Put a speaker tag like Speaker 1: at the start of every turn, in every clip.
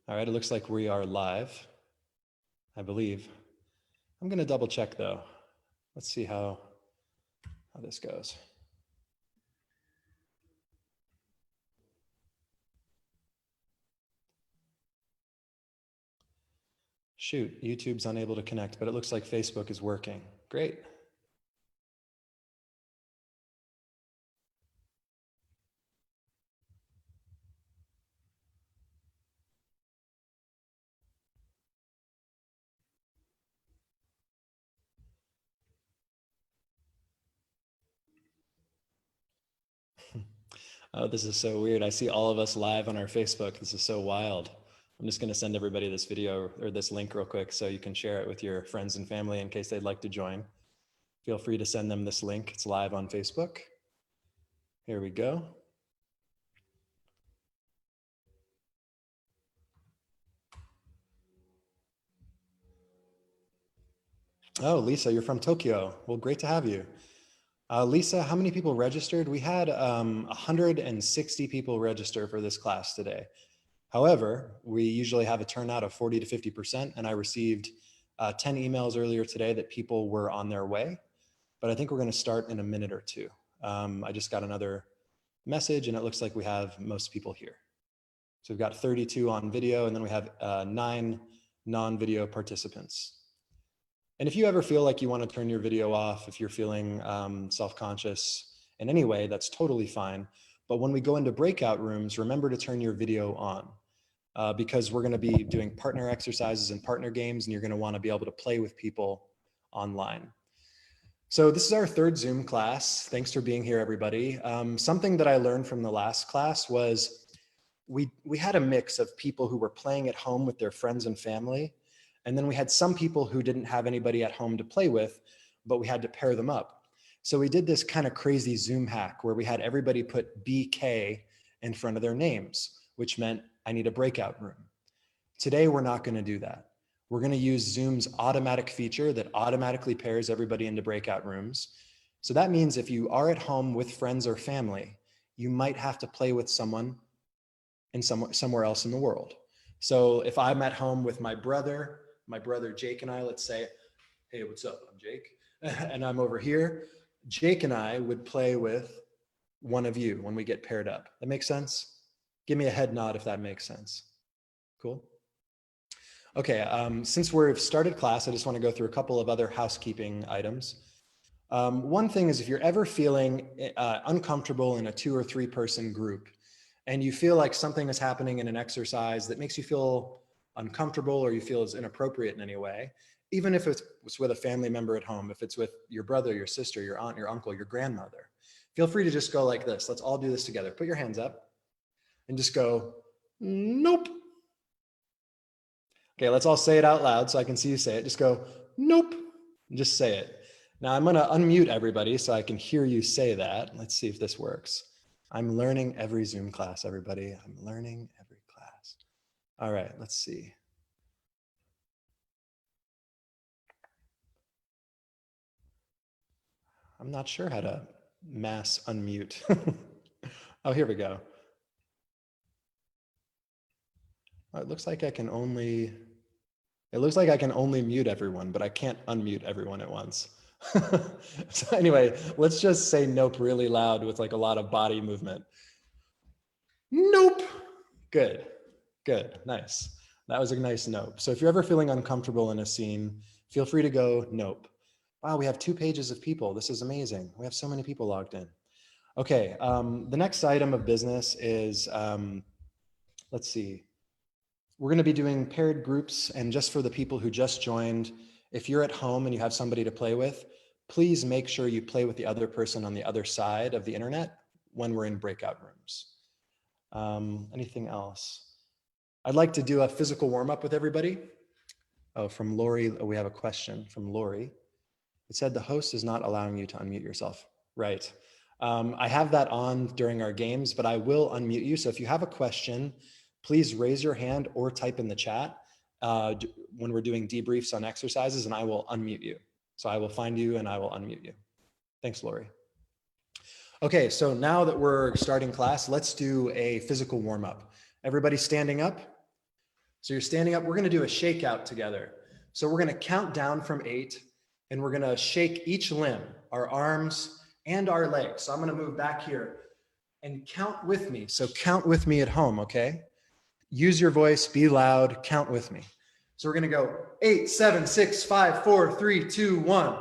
Speaker 1: All right, it looks like we are live, I believe. I'm gonna double check though. Let's see how this goes. Shoot, YouTube's unable to connect, but it looks like Facebook is working. Great. Oh, this is so weird. I see all of us live on our Facebook. This is so wild. I'm just going to send everybody this video or this link real quick so you can share it with your friends and family in case they'd like to join. Feel free to send them this link. It's live on Facebook. Here we go. Oh, Lisa, you're from Tokyo. Well, great to have you. Lisa, how many people registered? We had 160 people register for this class today. However, we usually have a turnout of 40 to 50%, and I received 10 emails earlier today that people were on their way, but I think we're gonna start in a minute or two. I just got another message and it looks like we have most people here. So we've got 32 on video and then we have 9 non-video participants. And if you ever feel like you want to turn your video off, if you're feeling self-conscious in any way, that's totally fine. But when we go into breakout rooms, remember to turn your video on because we're going to be doing partner exercises and partner games, and you're going to want to be able to play with people online. So this is our third Zoom class. Thanks for being here, everybody. Something that I learned from the last class was we had a mix of people who were playing at home with their friends and family. And then we had some people who didn't have anybody at home to play with, but we had to pair them up. So we did this kind of crazy Zoom hack where we had everybody put BK in front of their names, which meant I need a breakout room. Today, we're not going to do that. We're going to use Zoom's automatic feature that automatically pairs everybody into breakout rooms. So that means if you are at home with friends or family, you might have to play with someone in somewhere else in the world. So if I'm at home with my brother Jake and I, let's say, hey, what's up? I'm Jake. And I'm over here. Jake and I would play with one of you when we get paired up. That makes sense? Give me a head nod if that makes sense. Cool. Okay, since we've started class, I just want to go through a couple of other housekeeping items. One thing is if you're ever feeling uncomfortable in a 2 or 3 person group, and you feel like something is happening in an exercise that makes you feel uncomfortable or you feel is inappropriate in any way, even if it's with a family member at home, if it's with your brother, your sister, your aunt, your uncle, your grandmother, feel free to just go like this. Let's all do this together. Put your hands up and just go, nope. Okay, let's all say it out loud so I can see you say it. Just go, nope, and just say it. Now I'm gonna unmute everybody so I can hear you say that. Let's see if this works. I'm learning every Zoom class, everybody. I'm learning every class. All right, let's see. I'm not sure how to mass unmute. Oh, here we go. Oh, it looks like I can only mute everyone, but I can't unmute everyone at once. So anyway, let's just say nope really loud with like a lot of body movement. Nope. Good, good, nice. That was a nice nope. So if you're ever feeling uncomfortable in a scene, feel free to go nope. Wow, we have 2 pages of people. This is amazing. We have so many people logged in. Okay, the next item of business is, let's see. We're going to be doing paired groups, and just for the people who just joined, if you're at home and you have somebody to play with, please make sure you play with the other person on the other side of the internet when we're in breakout rooms. Anything else? I'd like to do a physical warm-up with everybody. Oh, from Lori, we have a question from Lori. It said the host is not allowing you to unmute yourself. Right. I have that on during our games, but I will unmute you. So if you have a question, please raise your hand or type in the chat when we're doing debriefs on exercises, and I will unmute you. So I will find you and I will unmute you. Thanks, Lori. Okay, so now that we're starting class, let's do a physical warm-up. Everybody standing up. So you're standing up. We're going to do a shakeout together. So we're going to count down from 8, and we're going to shake each limb, our arms and our legs. So I'm going to move back here and count with me. So count with me at home, okay? Use your voice, be loud, count with me. So we're going to go 8, 7, 6, 5, 4, 3, 2, 1.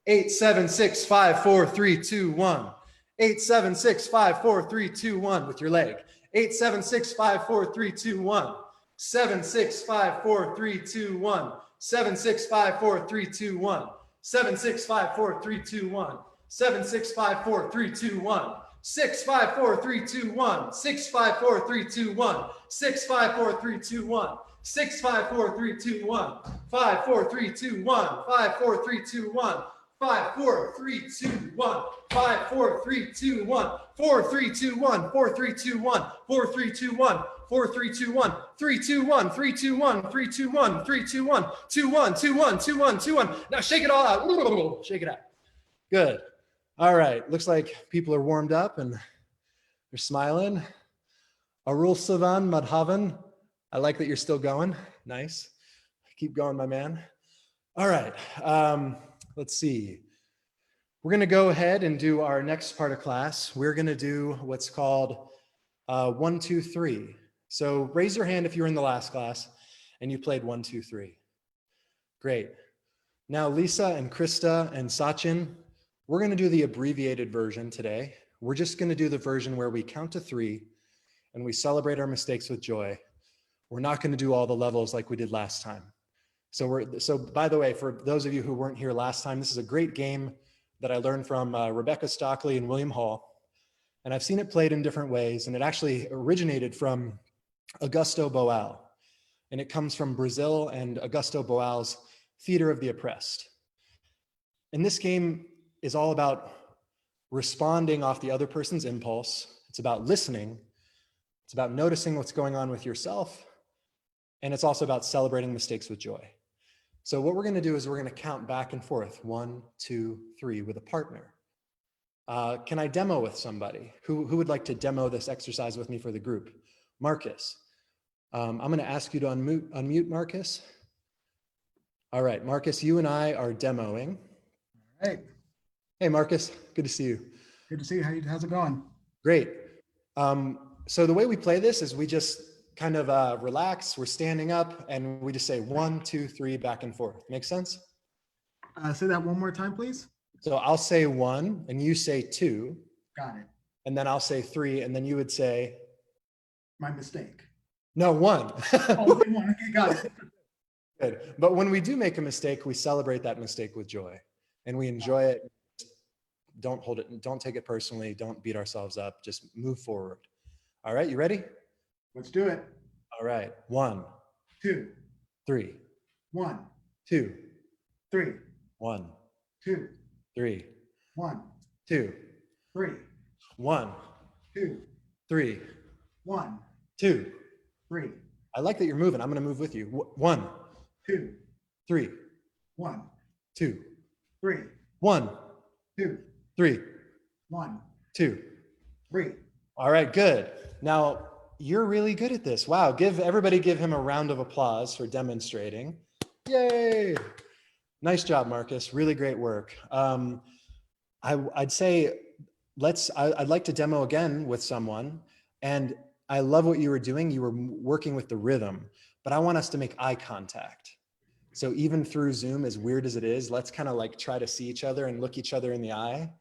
Speaker 1: 8, 7, 6, 5, 4, 3, 2, 1. 8, 7, 6, 5, 4, 3, 2, 1 with your leg. 8, 7, 6, 5, 4, 3, 2, 1. 7, 6, 5, 4, 3, 2, 1. 7, 6, 5, 4, 3, 2, 1. 7, 6, 5, 4, 3, 2, 1. 7, 6, 5, 4, 3, 2, 1. 6, 5, 4, 3, 2, 1. 6, 5, 4, 3, 2, 1. 6, 5, 4, 3, 2, 1. 6, 5, 4, 3, 2, 1. 5, 4, 3, 2, 1. 5, 4, 3, 2, 1. 5, 4, 3, 2, 1. 5, 4, 3, 2, 1. 4, 3, 2, 1. 4, 3, 2, 1. 4, 3, 2, 1. 4, 3, 2, 1. 3, 2, 1. 3, 2, 1. 3, 2, 1. 3, 2, 1. 2, 1. 2, 1. 2, 1. 2, 1. Now shake it all out. Shake it out. Good. All right. Looks like people are warmed up and they're smiling. Arul Savan Madhavan. I like that you're still going. Nice. Keep going, my man. All right. Let's see. We're going to go ahead and do our next part of class. We're going to do what's called 1, 2, 3. So raise your hand if you were in the last class and you played 1, 2, 3. Great. Now, Lisa and Krista and Sachin, we're going to do the abbreviated version today. We're just going to do the version where we count to 3 and we celebrate our mistakes with joy. We're not going to do all the levels like we did last time. So by the way, for those of you who weren't here last time, this is a great game that I learned from Rebecca Stockley and William Hall. And I've seen it played in different ways, and it actually originated from Augusto Boal. And it comes from Brazil and Augusto Boal's Theater of the Oppressed. And this game is all about responding off the other person's impulse. It's about listening. It's about noticing what's going on with yourself. And it's also about celebrating mistakes with joy. So what we're going to do is we're going to count back and forth, 1, 2, 3 with a partner. Can I demo with somebody? Who would like to demo this exercise with me for the group? Marcus. I'm going to ask you to unmute Marcus. All right, Marcus, you and I are demoing.
Speaker 2: All right.
Speaker 1: Hey, Marcus, good to see you.
Speaker 2: Good to see you. How's it going?
Speaker 1: Great. So the way we play this is we just kind of relax. We're standing up and we just say 1, 2, 3 back and forth. Make sense?
Speaker 2: Say that one more time, please.
Speaker 1: So I'll say 1 and you say 2.
Speaker 2: Got it.
Speaker 1: And then I'll say 3 and then you would say?
Speaker 2: My mistake.
Speaker 1: No, 1.
Speaker 2: Oh, 1. Okay, got it.
Speaker 1: Good. But when we do make a mistake, we celebrate that mistake with joy and we enjoy it. Don't hold it. Don't take it personally. Don't beat ourselves up. Just move forward. All right. You ready?
Speaker 2: Let's do it.
Speaker 1: All right. 1,
Speaker 2: 2,
Speaker 1: 3,
Speaker 2: 1,
Speaker 1: 2,
Speaker 2: 3,
Speaker 1: 1,
Speaker 2: 2,
Speaker 1: 3,
Speaker 2: 1,
Speaker 1: 2,
Speaker 2: 3,
Speaker 1: 1,
Speaker 2: 2,
Speaker 1: 3,
Speaker 2: 1,
Speaker 1: 2.
Speaker 2: 3.
Speaker 1: I like that you're moving. I'm going to move with you. 1,
Speaker 2: 2,
Speaker 1: 3,
Speaker 2: 1,
Speaker 1: 2,
Speaker 2: 3,
Speaker 1: 1,
Speaker 2: 2,
Speaker 1: 3,
Speaker 2: 1,
Speaker 1: 2.
Speaker 2: 3.
Speaker 1: All right, good. Now you're really good at this. Wow. Everybody give him a round of applause for demonstrating. Yay. Nice job, Marcus. Really great work. I'd say I'd like to demo again with someone. And I love what you were doing. You were working with the rhythm, but I want us to make eye contact. So even through Zoom, as weird as it is, let's kind of like try to see each other and look each other in the eye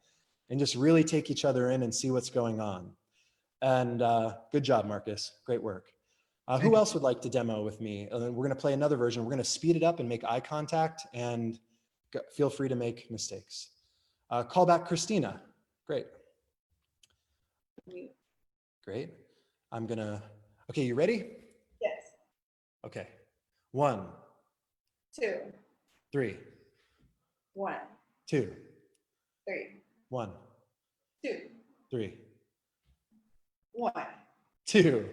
Speaker 1: and just really take each other in and see what's going on. And good job, Marcus. Great work. Who else would like to demo with me? We're going to play another version. We're going to speed it up and make eye contact and feel free to make mistakes. Call back Christina. Great. Great. Okay, you ready?
Speaker 3: Yes.
Speaker 1: Okay. 1,
Speaker 3: 2,
Speaker 1: 3,
Speaker 3: 1,
Speaker 1: 2,
Speaker 3: 3,
Speaker 1: 1,
Speaker 3: 2,
Speaker 1: 3,
Speaker 3: 1.
Speaker 1: 2.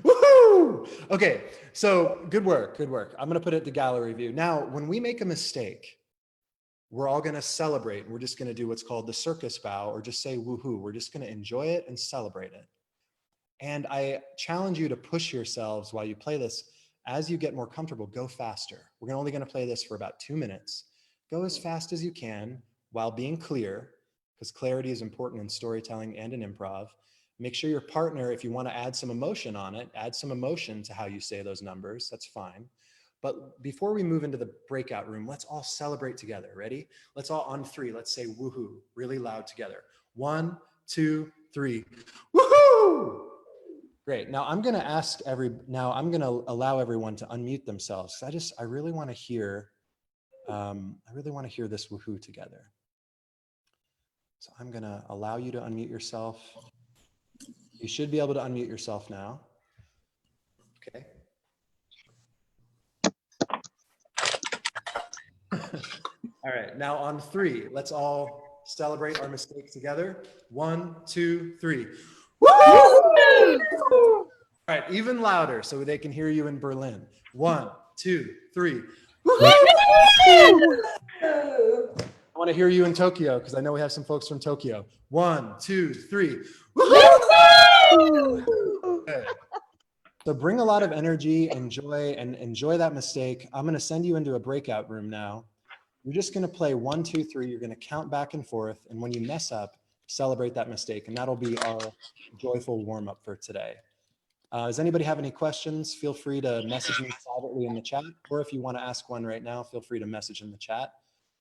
Speaker 1: Woohoo! Okay, so good work, good work. I'm gonna put it to gallery view. Now, when we make a mistake, we're all gonna celebrate. We're just gonna do what's called the circus bow or just say woohoo. We're just gonna enjoy it and celebrate it. And I challenge you to push yourselves while you play this. As you get more comfortable, go faster. We're only going to play this for about 2 minutes. Go as fast as you can while being clear, because clarity is important in storytelling and in improv. Make sure your partner, if you want to add some emotion on it, add some emotion to how you say those numbers. That's fine. But before we move into the breakout room, let's all celebrate together. Ready? Let's all on 3. Let's say woohoo really loud together. 1, 2, 3. Woohoo! Great. Now I'm going to allow everyone to unmute themselves. I really want to hear this woohoo together. So I'm going to allow you to unmute yourself. You should be able to unmute yourself now. Okay. All right. Now on 3, let's all celebrate our mistake together. 1, 2, 3. Woo! All right, even louder so they can hear you in Berlin. 1, 2, 3. I want to hear you in Tokyo because I know we have some folks from Tokyo. 1, 2, 3. Good. So bring a lot of energy and joy and enjoy that mistake. I'm going to send you into a breakout room now. You're just going to play 1, 2, 3. You're going to count back and forth. And when you mess up, celebrate that mistake. And that'll be our joyful warm up for today. Does anybody have any questions? Feel free to message me privately in the chat. Or if you want to ask one right now, feel free to message in the chat.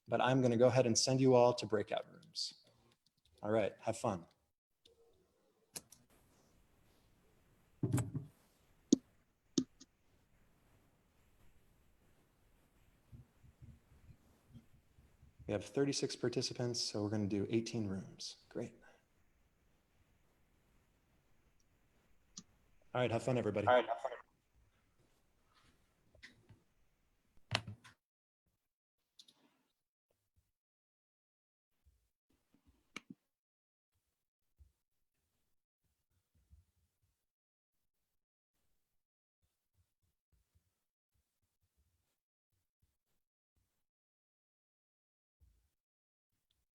Speaker 1: But I'm going to go ahead and send you all to breakout rooms. All right, have fun. We have 36 participants, so we're going to do 18 rooms. Great. All right, have fun, everybody. All right, have fun.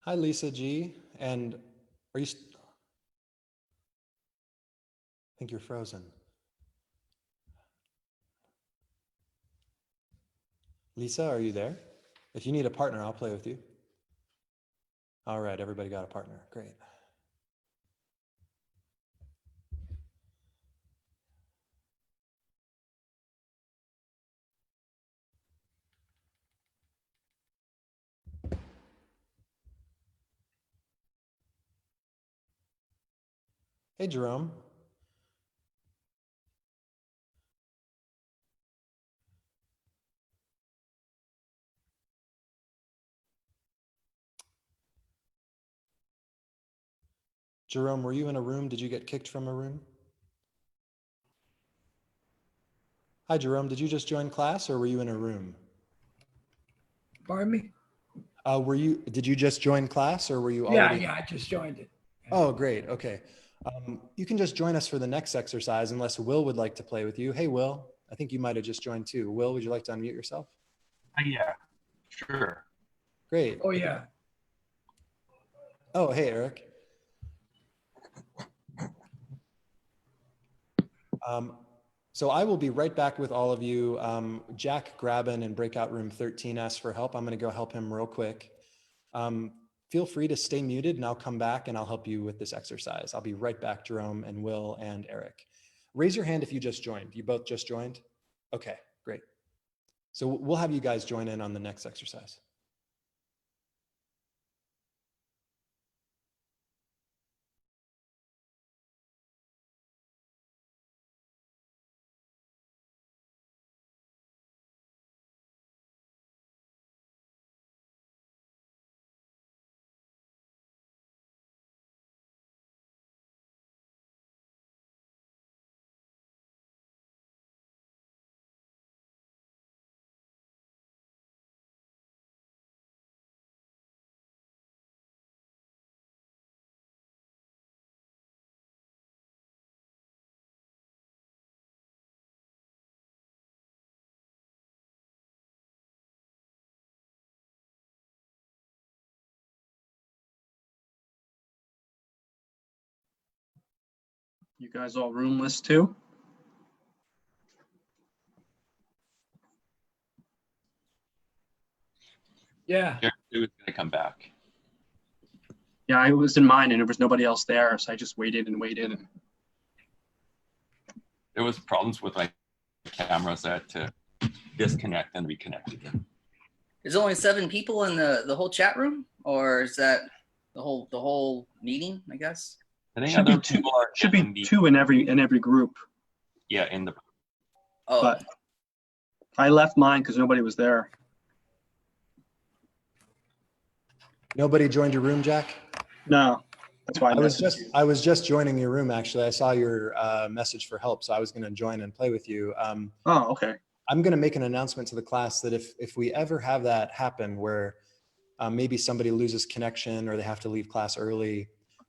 Speaker 1: Hi, Lisa G. And are you? I think you're frozen. Lisa, are you there? If you need a partner, I'll play with you. All right, everybody got a partner. Great. Hey, Jerome. Jerome, were you in a room? Did you get kicked from a room? Hi, Jerome. Did you just join class or were you in a room?
Speaker 4: Pardon me?
Speaker 1: Did you just join class or were you already?
Speaker 4: Yeah, I just joined it.
Speaker 1: Oh, great. Okay. You can just join us for the next exercise unless Will would like to play with you. Hey, Will, I think you might have just joined too. Will, would you like to unmute yourself?
Speaker 5: Yeah, sure.
Speaker 1: Great.
Speaker 4: Oh, yeah.
Speaker 1: Oh, hey, Eric. So I will be right back with all of you. Jack Graben in breakout room 13 asked for help. I'm going to go help him real quick. Feel free to stay muted and I'll come back and I'll help you with this exercise. I'll be right back, Jerome and Will and Eric. Raise your hand if you just joined. You both just joined? Okay, great. So we'll have you guys join in on the next exercise.
Speaker 6: You guys all roomless too?
Speaker 4: Yeah.
Speaker 5: Jared was gonna come back.
Speaker 6: Yeah, I was in mine and there was nobody else there, so I just waited and waited. And
Speaker 5: There was problems with my camera, so I had to disconnect and reconnect again.
Speaker 7: There's only 7 people in the whole chat room, or is that the whole meeting? I guess.
Speaker 5: I think
Speaker 6: should be
Speaker 5: other
Speaker 6: two.
Speaker 5: people are
Speaker 6: Should
Speaker 5: in
Speaker 6: be
Speaker 5: the,
Speaker 6: 2 in every group.
Speaker 5: yeah, in the.
Speaker 7: Oh,
Speaker 6: But I left mine because nobody was there.
Speaker 1: Nobody joined your room, Jack?
Speaker 6: No, that's why I messaged you.
Speaker 1: I was just joining your room, actually. I saw your message for help, so I was going to join and play with you.
Speaker 6: Oh, okay.
Speaker 1: I'm going to make an announcement to the class that if we ever have that happen where maybe somebody loses connection or they have to leave class early,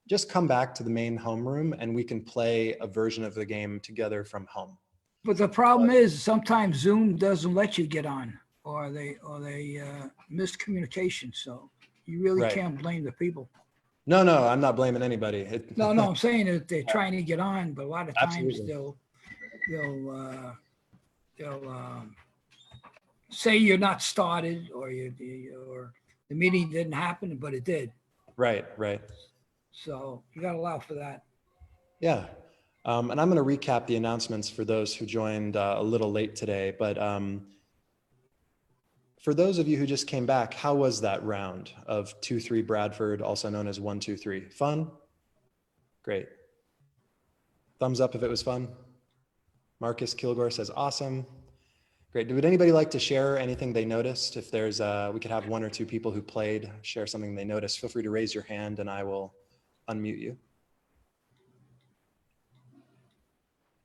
Speaker 1: just come back to the main homeroom and we can play a version of the game together from home.
Speaker 4: But the problem is sometimes Zoom doesn't let you get on, or they miss communication. So you really
Speaker 1: Right.
Speaker 4: can't blame the people.
Speaker 1: No, I'm not blaming anybody.
Speaker 4: No, I'm saying that they're trying to get on, but a lot of times
Speaker 1: Absolutely.
Speaker 4: they'll say you're not started, or or the meeting didn't happen, but it did.
Speaker 1: Right.
Speaker 4: So you got to allow for that.
Speaker 1: Yeah. And I'm going to recap the announcements for those who joined a little late today. But for those of you who just came back, how was that round of 2-3 Bradford, also known as 1-2-3? Fun? Great. Thumbs up if it was fun. Marcus Kilgore says awesome. Great. Would anybody like to share anything they noticed? If there's, we could have 1 or 2 people who played share something they noticed. Feel free to raise your hand and I will unmute you.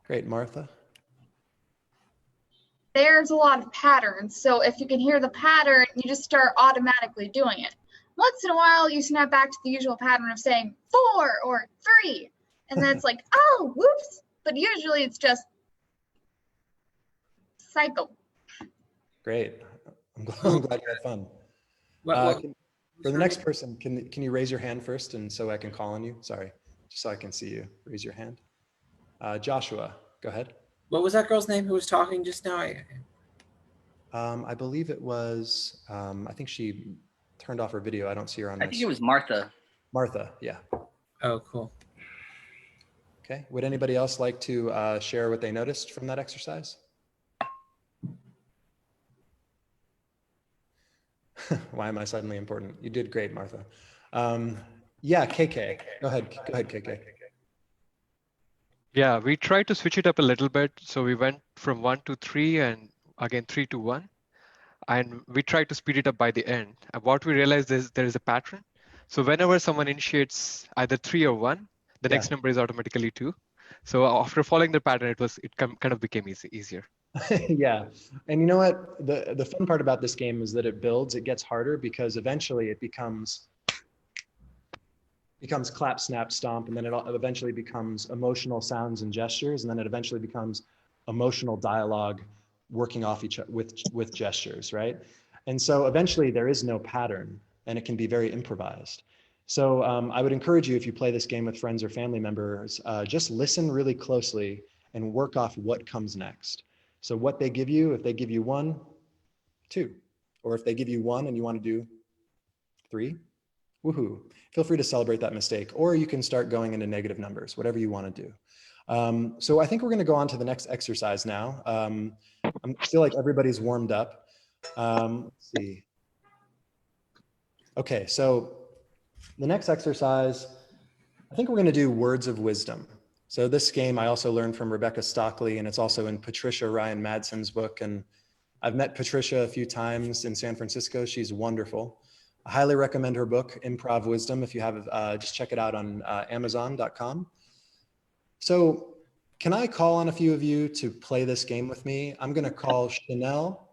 Speaker 1: Great, Martha.
Speaker 8: There's a lot of patterns. So if you can hear the pattern, you just start automatically doing it. Once in a while, you snap back to the usual pattern of saying 4 or 3. And then it's like, oh, whoops. But usually it's just cycle.
Speaker 1: Great. I'm glad you had fun. For the next person, can you raise your hand first and so I can call on you? Sorry, just so I can see you. Raise your hand. Joshua, go ahead.
Speaker 9: What was that girl's name who was talking just now?
Speaker 1: I believe it was, I think she turned off her video. I don't see her on
Speaker 7: I think it was Martha.
Speaker 1: Martha, yeah.
Speaker 9: Oh, cool.
Speaker 1: Okay, would anybody else like to share what they noticed from that exercise? Why am I suddenly important? You did great, Martha. Yeah, KK, go ahead, KK.
Speaker 10: Yeah, we tried to switch it up a little bit. So we went from 1 to 3 and again 3 to 1. And we tried to speed it up by the end. And what we realized is there is a pattern. So whenever someone initiates either 3 or 1, the next number is automatically 2. So after following the pattern, it kind of became easier.
Speaker 1: Yeah, and you know what? The fun part about this game is that it builds, it gets harder because eventually it becomes clap, snap, stomp, and then it eventually becomes emotional sounds and gestures, and then it eventually becomes emotional dialogue working off each with gestures, right? And so eventually there is no pattern, and it can be very improvised. So I would encourage you, if you play this game with friends or family members, just listen really closely and work off what comes next. So what they give you, if they give you 1, 2, or if they give you 1 and you want to do 3, woohoo. Feel free to celebrate that mistake, or you can start going into negative numbers, whatever you want to do. So I think we're going to go on to the next exercise now. I feel like everybody's warmed up. Let's see. Okay, so the next exercise, I think we're going to do words of wisdom. So this game I also learned from Rebecca Stockley, and it's also in Patricia Ryan Madsen's book. And I've met Patricia a few times in San Francisco. She's wonderful. I highly recommend her book, Improv Wisdom. If you have, just check it out on Amazon.com. So can I call on a few of you to play this game with me? I'm going to call Chanel,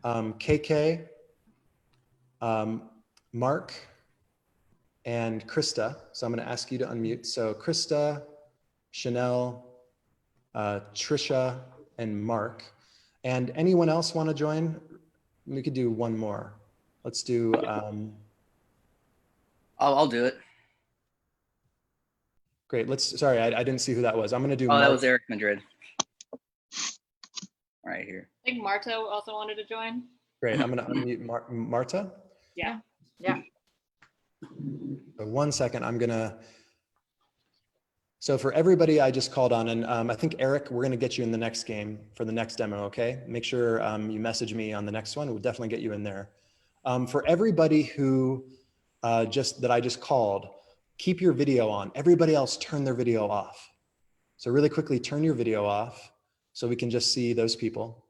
Speaker 1: KK, Mark, and Krista. So I'm going to ask you to unmute. So Krista, Chanel, Trisha, and Mark. And anyone else want to join? We could do one more. Let's do.
Speaker 7: I'll do it.
Speaker 1: Great. Sorry, I didn't see who that was. I'm going to do.
Speaker 7: Oh, that
Speaker 1: Mark.
Speaker 7: was Eric Madrid. Right here.
Speaker 3: I think Marta also wanted to join.
Speaker 1: Great. I'm going to unmute Marta.
Speaker 3: Yeah.
Speaker 8: Yeah.
Speaker 1: So 1 second. So for everybody I just called on, and I think Eric, we're going to get you in the next game for the next demo. Okay. Make sure you message me on the next one. We'll definitely get you in there. For everybody who that I just called, keep your video on. Everybody else turn their video off. So really quickly, turn your video off so we can just see those people.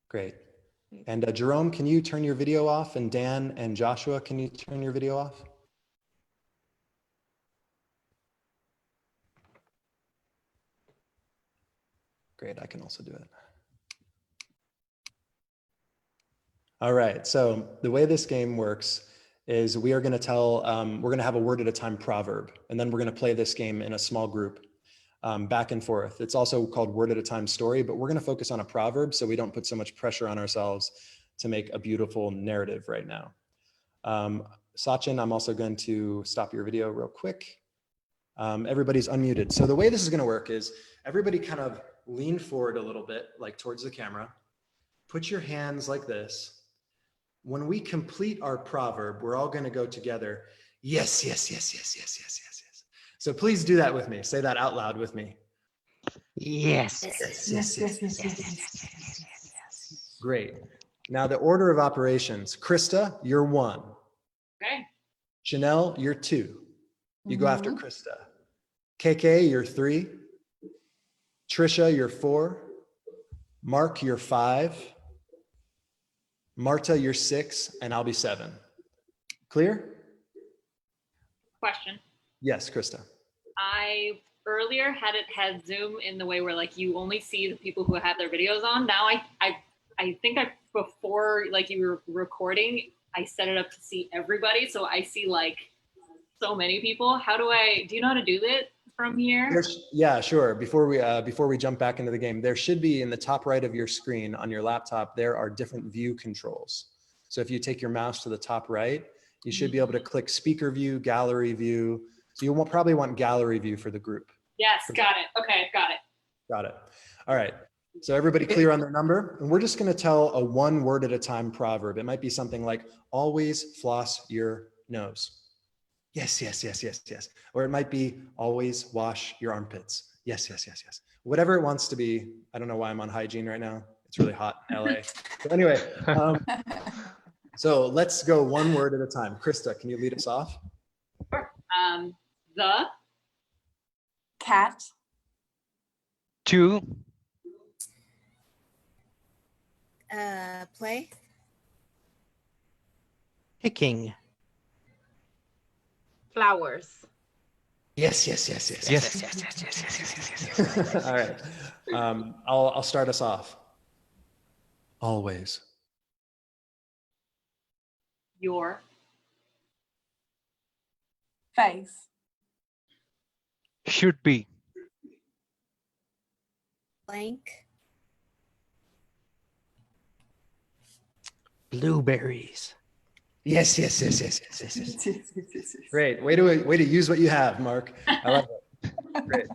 Speaker 1: Great. And Jerome, can you turn your video off? And Dan and Joshua, can you turn your video off? Great, I can also do it. All right, so the way this game works is we are going to tell, we're going to have a word at a time proverb, and then we're going to play this game in a small group back and forth. It's also called word at a time story, but we're going to focus on a proverb so we don't put so much pressure on ourselves to make a beautiful narrative right now. Sachin, I'm also going to stop your video real quick. Everybody's unmuted. So the way this is going to work is everybody kind of lean forward a little bit, like towards the camera. Put your hands like this. When we complete our proverb, we're all going to go together. Yes, yes, yes, yes, yes, yes, yes, yes. So please do that with me. Say that out loud with me.
Speaker 9: Yes.
Speaker 1: Yes, yes, yes, yes, yes. Great. Now the order of operations. Krista, you're 1.
Speaker 3: Okay.
Speaker 1: Chanel, you're 2. You go after Krista. KK, you're 3. Trisha, you're 4. Mark, you're 5. Marta, you're 6, and I'll be 7. Clear?
Speaker 3: Question.
Speaker 1: Yes, Krista.
Speaker 3: I earlier had Zoom in the way where like you only see the people who have their videos on. Now I think before like you were recording, I set it up to see everybody. So I see like so many people. Do you know how to do that from here?
Speaker 1: Yeah, sure. Before we jump back into the game, there should be in the top right of your screen on your laptop, there are different view controls. So if you take your mouse to the top right, you should be able to click speaker view, gallery view. So you'll probably want gallery view for the group.
Speaker 3: Yes, got it. Okay, got it.
Speaker 1: Got it. All right. So everybody clear on their number? And we're just going to tell a 1 word at a time proverb. It might be something like, always floss your nose. Yes, yes, yes, yes, yes. Or it might be, always wash your armpits. Yes, yes, yes, yes. Whatever it wants to be. I don't know why I'm on hygiene right now. It's really hot in LA. So anyway, so let's go 1 word at a time. Krista, can you lead us off?
Speaker 3: Sure. The
Speaker 11: cat,
Speaker 10: 2,
Speaker 11: play,
Speaker 9: Picking.
Speaker 11: flowers,
Speaker 1: Yes, yes, yes, yes,
Speaker 10: yes,
Speaker 9: Yes, yes, yes, yes, yes, yes, yes, yes.
Speaker 1: All right. I'll start us off. Always.
Speaker 3: your
Speaker 11: face,
Speaker 10: should be,
Speaker 11: blank,
Speaker 9: Blueberries.
Speaker 1: Yes, yes, yes, yes, yes, yes, yes. Great. Way to use what you have, Mark. I love it. Great.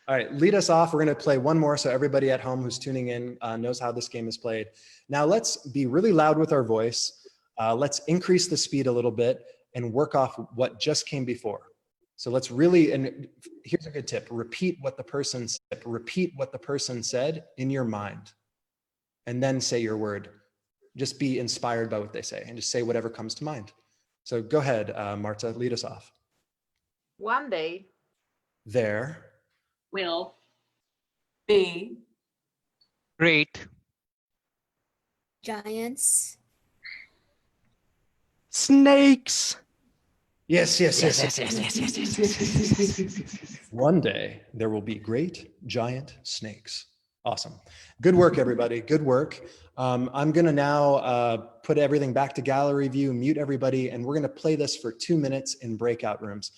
Speaker 1: All right, lead us off. We're going to play 1 more so everybody at home who's tuning in knows how this game is played. Now let's be really loud with our voice. Let's increase the speed a little bit and work off what just came before. So let's really, and here's a good tip, repeat what the person said in your mind, and then say your word. Just be inspired by what they say and just say whatever comes to mind. So go ahead, Marta, lead us off.
Speaker 11: one day,
Speaker 1: There.
Speaker 3: will
Speaker 11: be,
Speaker 10: great,
Speaker 11: giants,
Speaker 9: Snakes.
Speaker 1: Yes, yes, yes,
Speaker 9: Yes,
Speaker 1: yes,
Speaker 9: yes, yes, yes, yes, yes, yes, yes.
Speaker 1: One day there will be great giant snakes. Awesome. Good work, everybody. Good work. I'm going to now put everything back to gallery view, mute everybody, and we're going to play this for 2 minutes in breakout rooms.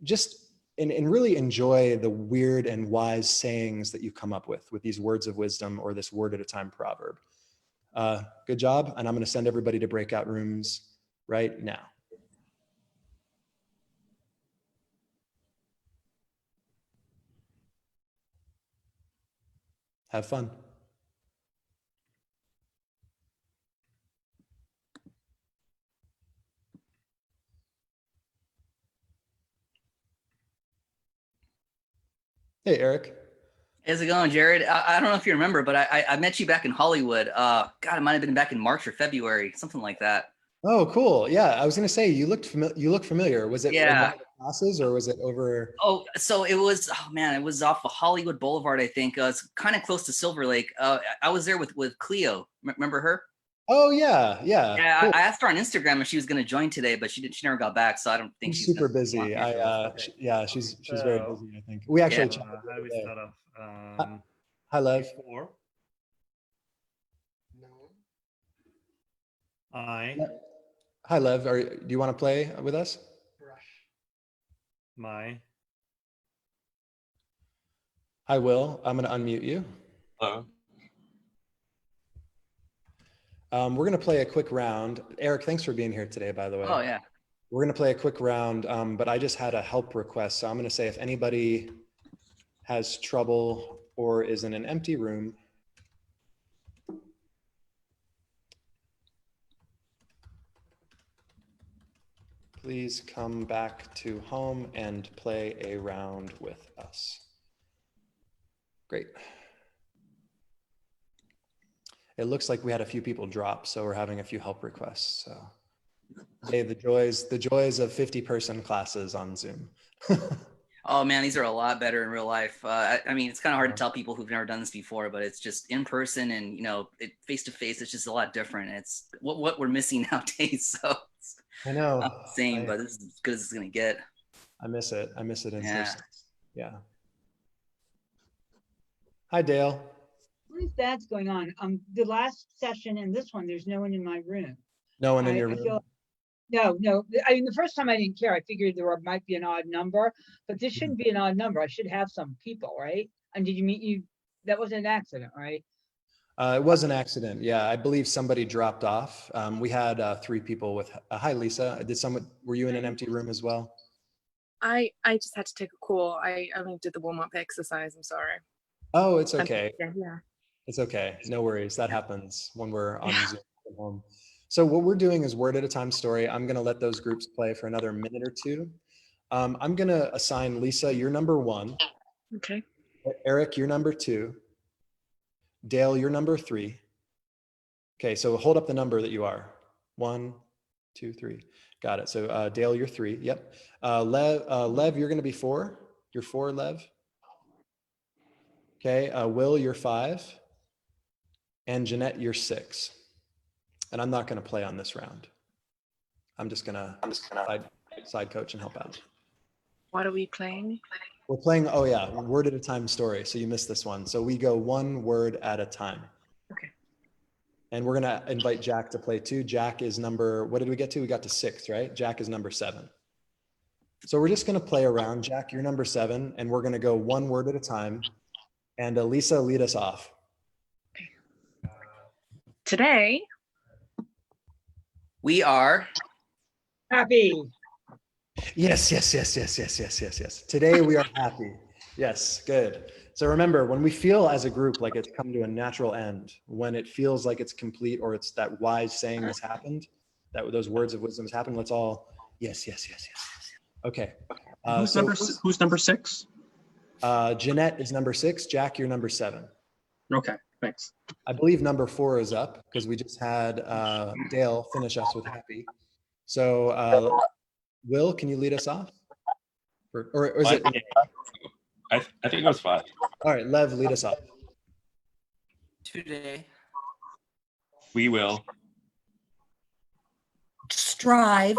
Speaker 1: Just and really enjoy the weird and wise sayings that you come up with these words of wisdom or this word at a time proverb. Good job. And I'm going to send everybody to breakout rooms right now. Have fun. Hey, Eric.
Speaker 7: How's it going, Jared? I don't know if you remember, but I met you back in Hollywood. God, it might have been back in March or February, something like that.
Speaker 1: Oh, cool. Yeah, I was going to say you look familiar. Was it in one
Speaker 7: Yeah.
Speaker 1: of the classes or was it over?
Speaker 7: Oh, so it was. Oh man, it was off of Hollywood Boulevard, I think. It's kind of close to Silver Lake. I was there with Cleo. Remember her?
Speaker 1: Oh yeah, yeah.
Speaker 7: Yeah,
Speaker 1: Cool.
Speaker 7: I asked her on Instagram if she was going to join today, but she never got back. So I don't think
Speaker 1: She's
Speaker 7: she's
Speaker 1: super
Speaker 7: gonna
Speaker 1: busy.
Speaker 7: come on here.
Speaker 1: Yeah, she's very busy. I think we actually. chatted the
Speaker 12: How do
Speaker 1: other
Speaker 12: we
Speaker 1: day.
Speaker 12: start off?
Speaker 1: Hi, Lev.
Speaker 12: Before. I.
Speaker 1: Hi, Lev. Do you want to play with us?
Speaker 12: My.
Speaker 1: Hi, Will. I'm going to unmute you.
Speaker 5: Hello.
Speaker 1: We're going to play a quick round. Eric, thanks for being here today, by the way.
Speaker 7: Oh yeah.
Speaker 1: We're going to play a quick round, but I just had a help request. So I'm going to say if anybody has trouble or is in an empty room, please come back to home and play a round with us. Great. It looks like we had a few people drop, so we're having a few help requests. So, hey, the joys of 50-person classes on Zoom.
Speaker 7: Oh man, these are a lot better in real life. I mean, it's kind of hard to tell people who've never done this before, but it's just in person and face to face. It's just a lot different. It's what we're missing nowadays. So it's
Speaker 1: I know.
Speaker 7: not the same, but this is as good as it's gonna get.
Speaker 1: I miss it. I miss it in
Speaker 7: Yeah.
Speaker 1: person. Yeah. Hi, Dale.
Speaker 13: What is that's going on? The last session and this one, there's no one in my room.
Speaker 1: No one in your
Speaker 13: I
Speaker 1: room.
Speaker 13: feel, no. I mean, the first time I didn't care. I figured might be an odd number, but this shouldn't be an odd number. I should have some people, right? And did you meet you? That was an accident, right?
Speaker 1: It was an accident. Yeah, I believe somebody dropped off. We had 3 people with. Hi, Lisa. Were you in an empty room as well?
Speaker 14: I just had to take a call. I only did the warm-up exercise. I'm sorry.
Speaker 1: Oh, it's okay.
Speaker 14: Yeah.
Speaker 1: It's okay. No worries. That happens when we're on Zoom at home. So what we're doing is word at a time story. I'm going to let those groups play for another minute or two. I'm going to assign Lisa, you're number 1.
Speaker 14: Okay.
Speaker 1: Eric, you're number 2. Dale, you're number 3. Okay, so hold up the number that you are. 1, 2, 3. Got it. So Dale, you're 3. Yep. Lev, you're going to be 4. You're 4, Lev. Okay. Will, you're 5. And Jeanette, you're 6. And I'm not going to play on this round. I'm just gonna side coach and help out.
Speaker 14: What are we playing?
Speaker 1: We're playing, oh yeah, word at a time story. So you missed this one. So we go one word at a time.
Speaker 14: Okay.
Speaker 1: And we're gonna invite Jack to play too. Jack is number, what did we get to? We got to 6, right? Jack is number 7. So we're just gonna play around. Jack, you're number 7, and we're gonna go one word at a time. And Lisa, lead us off.
Speaker 14: Today,
Speaker 7: we are
Speaker 13: happy.
Speaker 1: Yes. Today we are happy. Yes, good. So remember, when we feel as a group like it's come to a natural end, when it feels like it's complete or it's that wise saying has happened, that those words of wisdom has happened, let's all, yes. Okay.
Speaker 6: Who's number 6?
Speaker 1: Jeanette is number 6. Jack, you're number 7.
Speaker 6: Okay, thanks.
Speaker 1: I believe number 4 is up because we just had Dale finish us with happy. So Will, can you lead us off? Or is it?
Speaker 5: I think it was 5.
Speaker 1: All right, Lev, lead us off.
Speaker 7: Today.
Speaker 5: We will.
Speaker 11: Strive.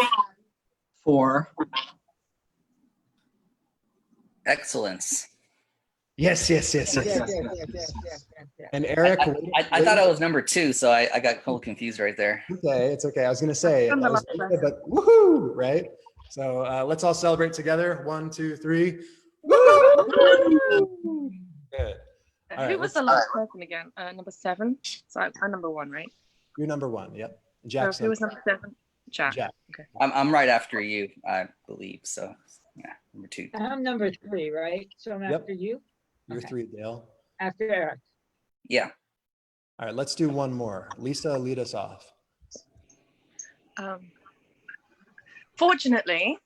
Speaker 6: For.
Speaker 7: Excellence.
Speaker 1: Yes. And Eric,
Speaker 7: I thought I was number 2, so I got a little confused right there.
Speaker 1: Okay, it's okay. I was gonna say, that was okay, but woohoo, right? So let's all celebrate together. 1, 2, 3. Woo! Good. All
Speaker 14: who
Speaker 1: right,
Speaker 14: was the last person again? Number 7. So I'm number 1, right?
Speaker 1: You're number 1. Yep.
Speaker 14: So
Speaker 1: Jack's
Speaker 14: who was
Speaker 1: number
Speaker 14: number 7? Jack.
Speaker 1: Jack.
Speaker 14: Okay.
Speaker 7: I'm right after you, I believe. So yeah, number 2.
Speaker 13: I'm number 3, right? So I'm
Speaker 1: Yep.
Speaker 13: after you?
Speaker 1: You're
Speaker 13: Okay.
Speaker 1: 3, Dale.
Speaker 13: After Eric.
Speaker 7: Yeah.
Speaker 1: All right, let's do one more. Lisa, lead us off.
Speaker 14: Fortunately,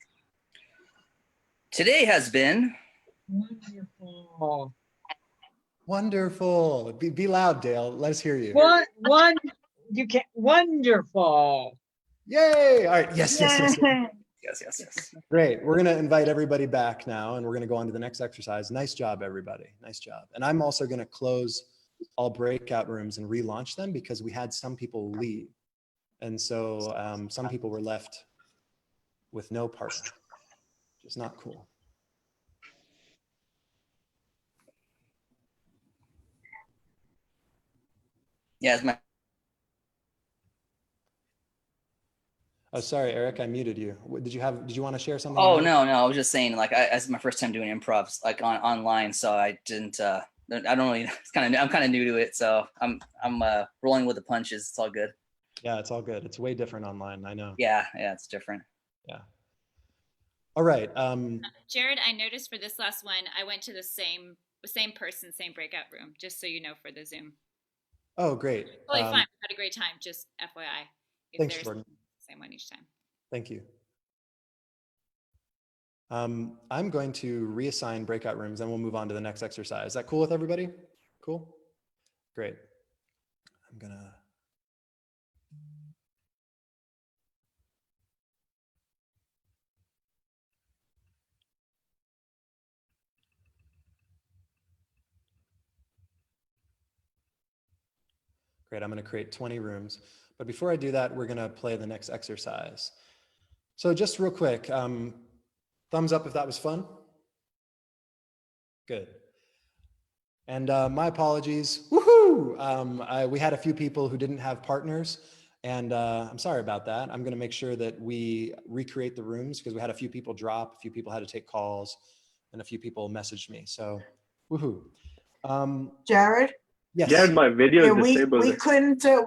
Speaker 7: today has been
Speaker 13: Wonderful.
Speaker 1: Wonderful. Be loud, Dale. Let's hear you.
Speaker 13: You can wonderful.
Speaker 1: Yay! All right. Yes.
Speaker 7: Yes.
Speaker 1: Great. We're going to invite everybody back now, and we're going to go on to the next exercise. Nice job, everybody. Nice job. And I'm also going to close all breakout rooms and relaunch them because we had some people leave. And so some people were left with no partner, which is not cool.
Speaker 7: Yeah, it's my
Speaker 1: Oh, sorry, Eric, I muted you. Did you want to share something?
Speaker 7: Oh, no. I was just saying, like, it's my first time doing improv, like online. So I didn't, I don't really, I'm kind of new to it. So I'm rolling with the punches. It's all good.
Speaker 1: Yeah, it's all good. It's way different online. I know.
Speaker 7: Yeah, it's different.
Speaker 1: Yeah. All right.
Speaker 12: Jared, I noticed for this last one, I went to the same person, same breakout room, just so you know for the Zoom.
Speaker 1: Oh, great.
Speaker 12: Totally fine. We had a great time. Just FYI.
Speaker 1: Thanks, Jordan.
Speaker 12: Same one each time.
Speaker 1: Thank you. I'm going to reassign breakout rooms and we'll move on to the next exercise. Is that cool with everybody? Cool? Great. I'm gonna. Great, I'm gonna create 20 rooms. But before I do that, we're gonna play the next exercise. So just real quick, thumbs up if that was fun. Good. And my apologies, woohoo! We had a few people who didn't have partners, and I'm sorry about that. I'm gonna make sure that we recreate the rooms because we had a few people drop, a few people had to take calls, and a few people messaged me, so woohoo.
Speaker 15: Jared?
Speaker 1: Yes.
Speaker 16: Yeah, my video
Speaker 15: Yeah,
Speaker 16: is disabled.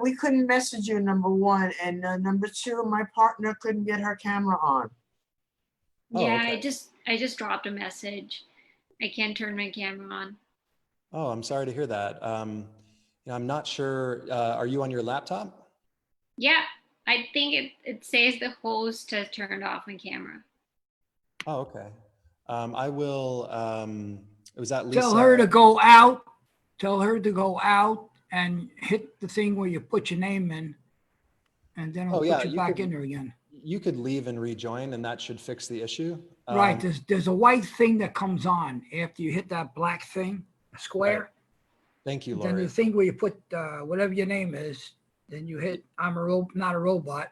Speaker 15: we couldn't message you, number 1, and number 2, my partner couldn't get her camera on.
Speaker 1: Oh,
Speaker 17: Yeah,
Speaker 1: okay.
Speaker 17: I just dropped a message. I can't turn my camera on.
Speaker 1: Oh, I'm sorry to hear that. I'm not sure. Are you on your laptop?
Speaker 17: Yeah, I think it says the host has turned off my camera.
Speaker 1: Oh, okay. I will. Was that Lisa?
Speaker 4: Tell her to go out. Tell her to go out and hit the thing where you put your name in, and then it'll put you back in there again.
Speaker 1: You could leave and rejoin, and that should fix the issue.
Speaker 4: Right. There's a white thing that comes on after you hit that black thing, square.
Speaker 1: Right. Thank you,
Speaker 4: Then
Speaker 1: Lori.
Speaker 4: the thing where you put whatever your name is, then you hit I'm not a robot.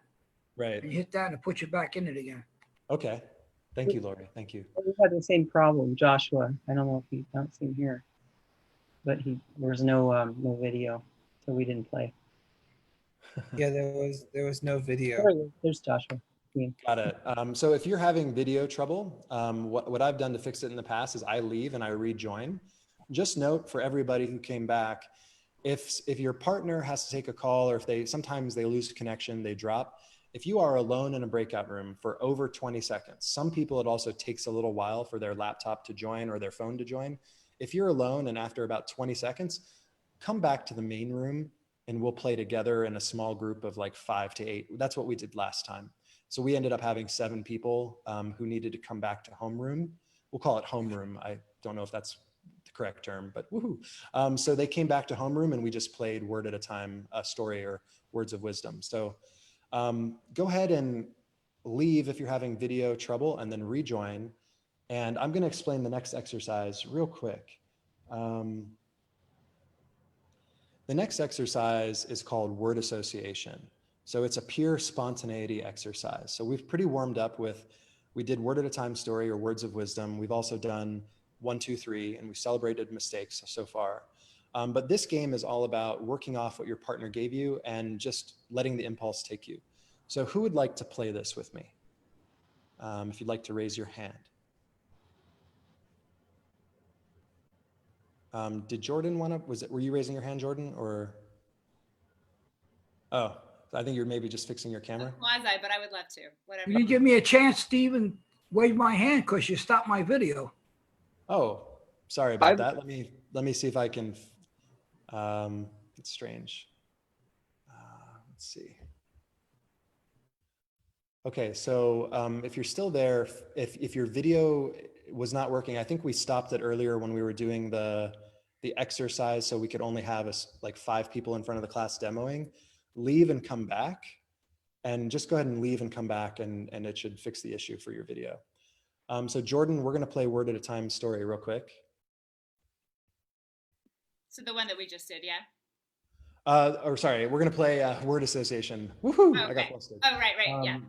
Speaker 1: Right.
Speaker 4: And you hit that and it puts you back in it again.
Speaker 1: Okay. Thank you, Lori. Thank you.
Speaker 18: We had the same problem, Joshua. I don't know if you don't see him here, but there was no video, so we didn't play.
Speaker 9: Yeah, there was no video.
Speaker 18: There's Joshua.
Speaker 1: Got it. So if you're having video trouble, what I've done to fix it in the past is I leave and I rejoin. Just note for everybody who came back, if your partner has to take a call, or if sometimes they lose connection, they drop. If you are alone in a breakout room for over 20 seconds, some people it also takes a little while for their laptop to join or their phone to join. If you're alone and after about 20 seconds, come back to the main room and we'll play together in a small group of like 5 to 8. That's what we did last time. So we ended up having 7 people who needed to come back to homeroom. We'll call it homeroom. I don't know if that's the correct term, but woohoo. So they came back to homeroom and we just played word at a time, a story or words of wisdom. So go ahead and leave if you're having video trouble and then rejoin. And I'm gonna explain the next exercise real quick. The next exercise is called word association. So it's a pure spontaneity exercise. So we've pretty warmed up with, we did word at a time story or words of wisdom. We've also done 1, 2, 3, and we've celebrated mistakes so far. But this game is all about working off what your partner gave you and just letting the impulse take you. So who would like to play this with me? If you'd like to raise your hand. Did Jordan want to, were you raising your hand, Jordan, or? Oh, I think you're maybe just fixing your camera.
Speaker 12: Quasi, but I would love to. Whatever.
Speaker 4: Will you give me a chance, Stephen? Wave my hand because you stopped my video.
Speaker 1: Oh, sorry about that. Let me see if I can. It's strange. Let's see. Okay, so if you're still there, if your video was not working, I think we stopped it earlier when we were doing the exercise, so we could only have like 5 people in front of the class demoing. Leave and come back, and just go ahead and leave and come back, and it should fix the issue for your video. So Jordan, we're going to play word at a time story real quick.
Speaker 12: So the one that we just did, yeah.
Speaker 1: Or sorry, we're going to play word association. Woohoo!
Speaker 12: Okay.
Speaker 1: I got flustered.
Speaker 12: Oh, right, yeah.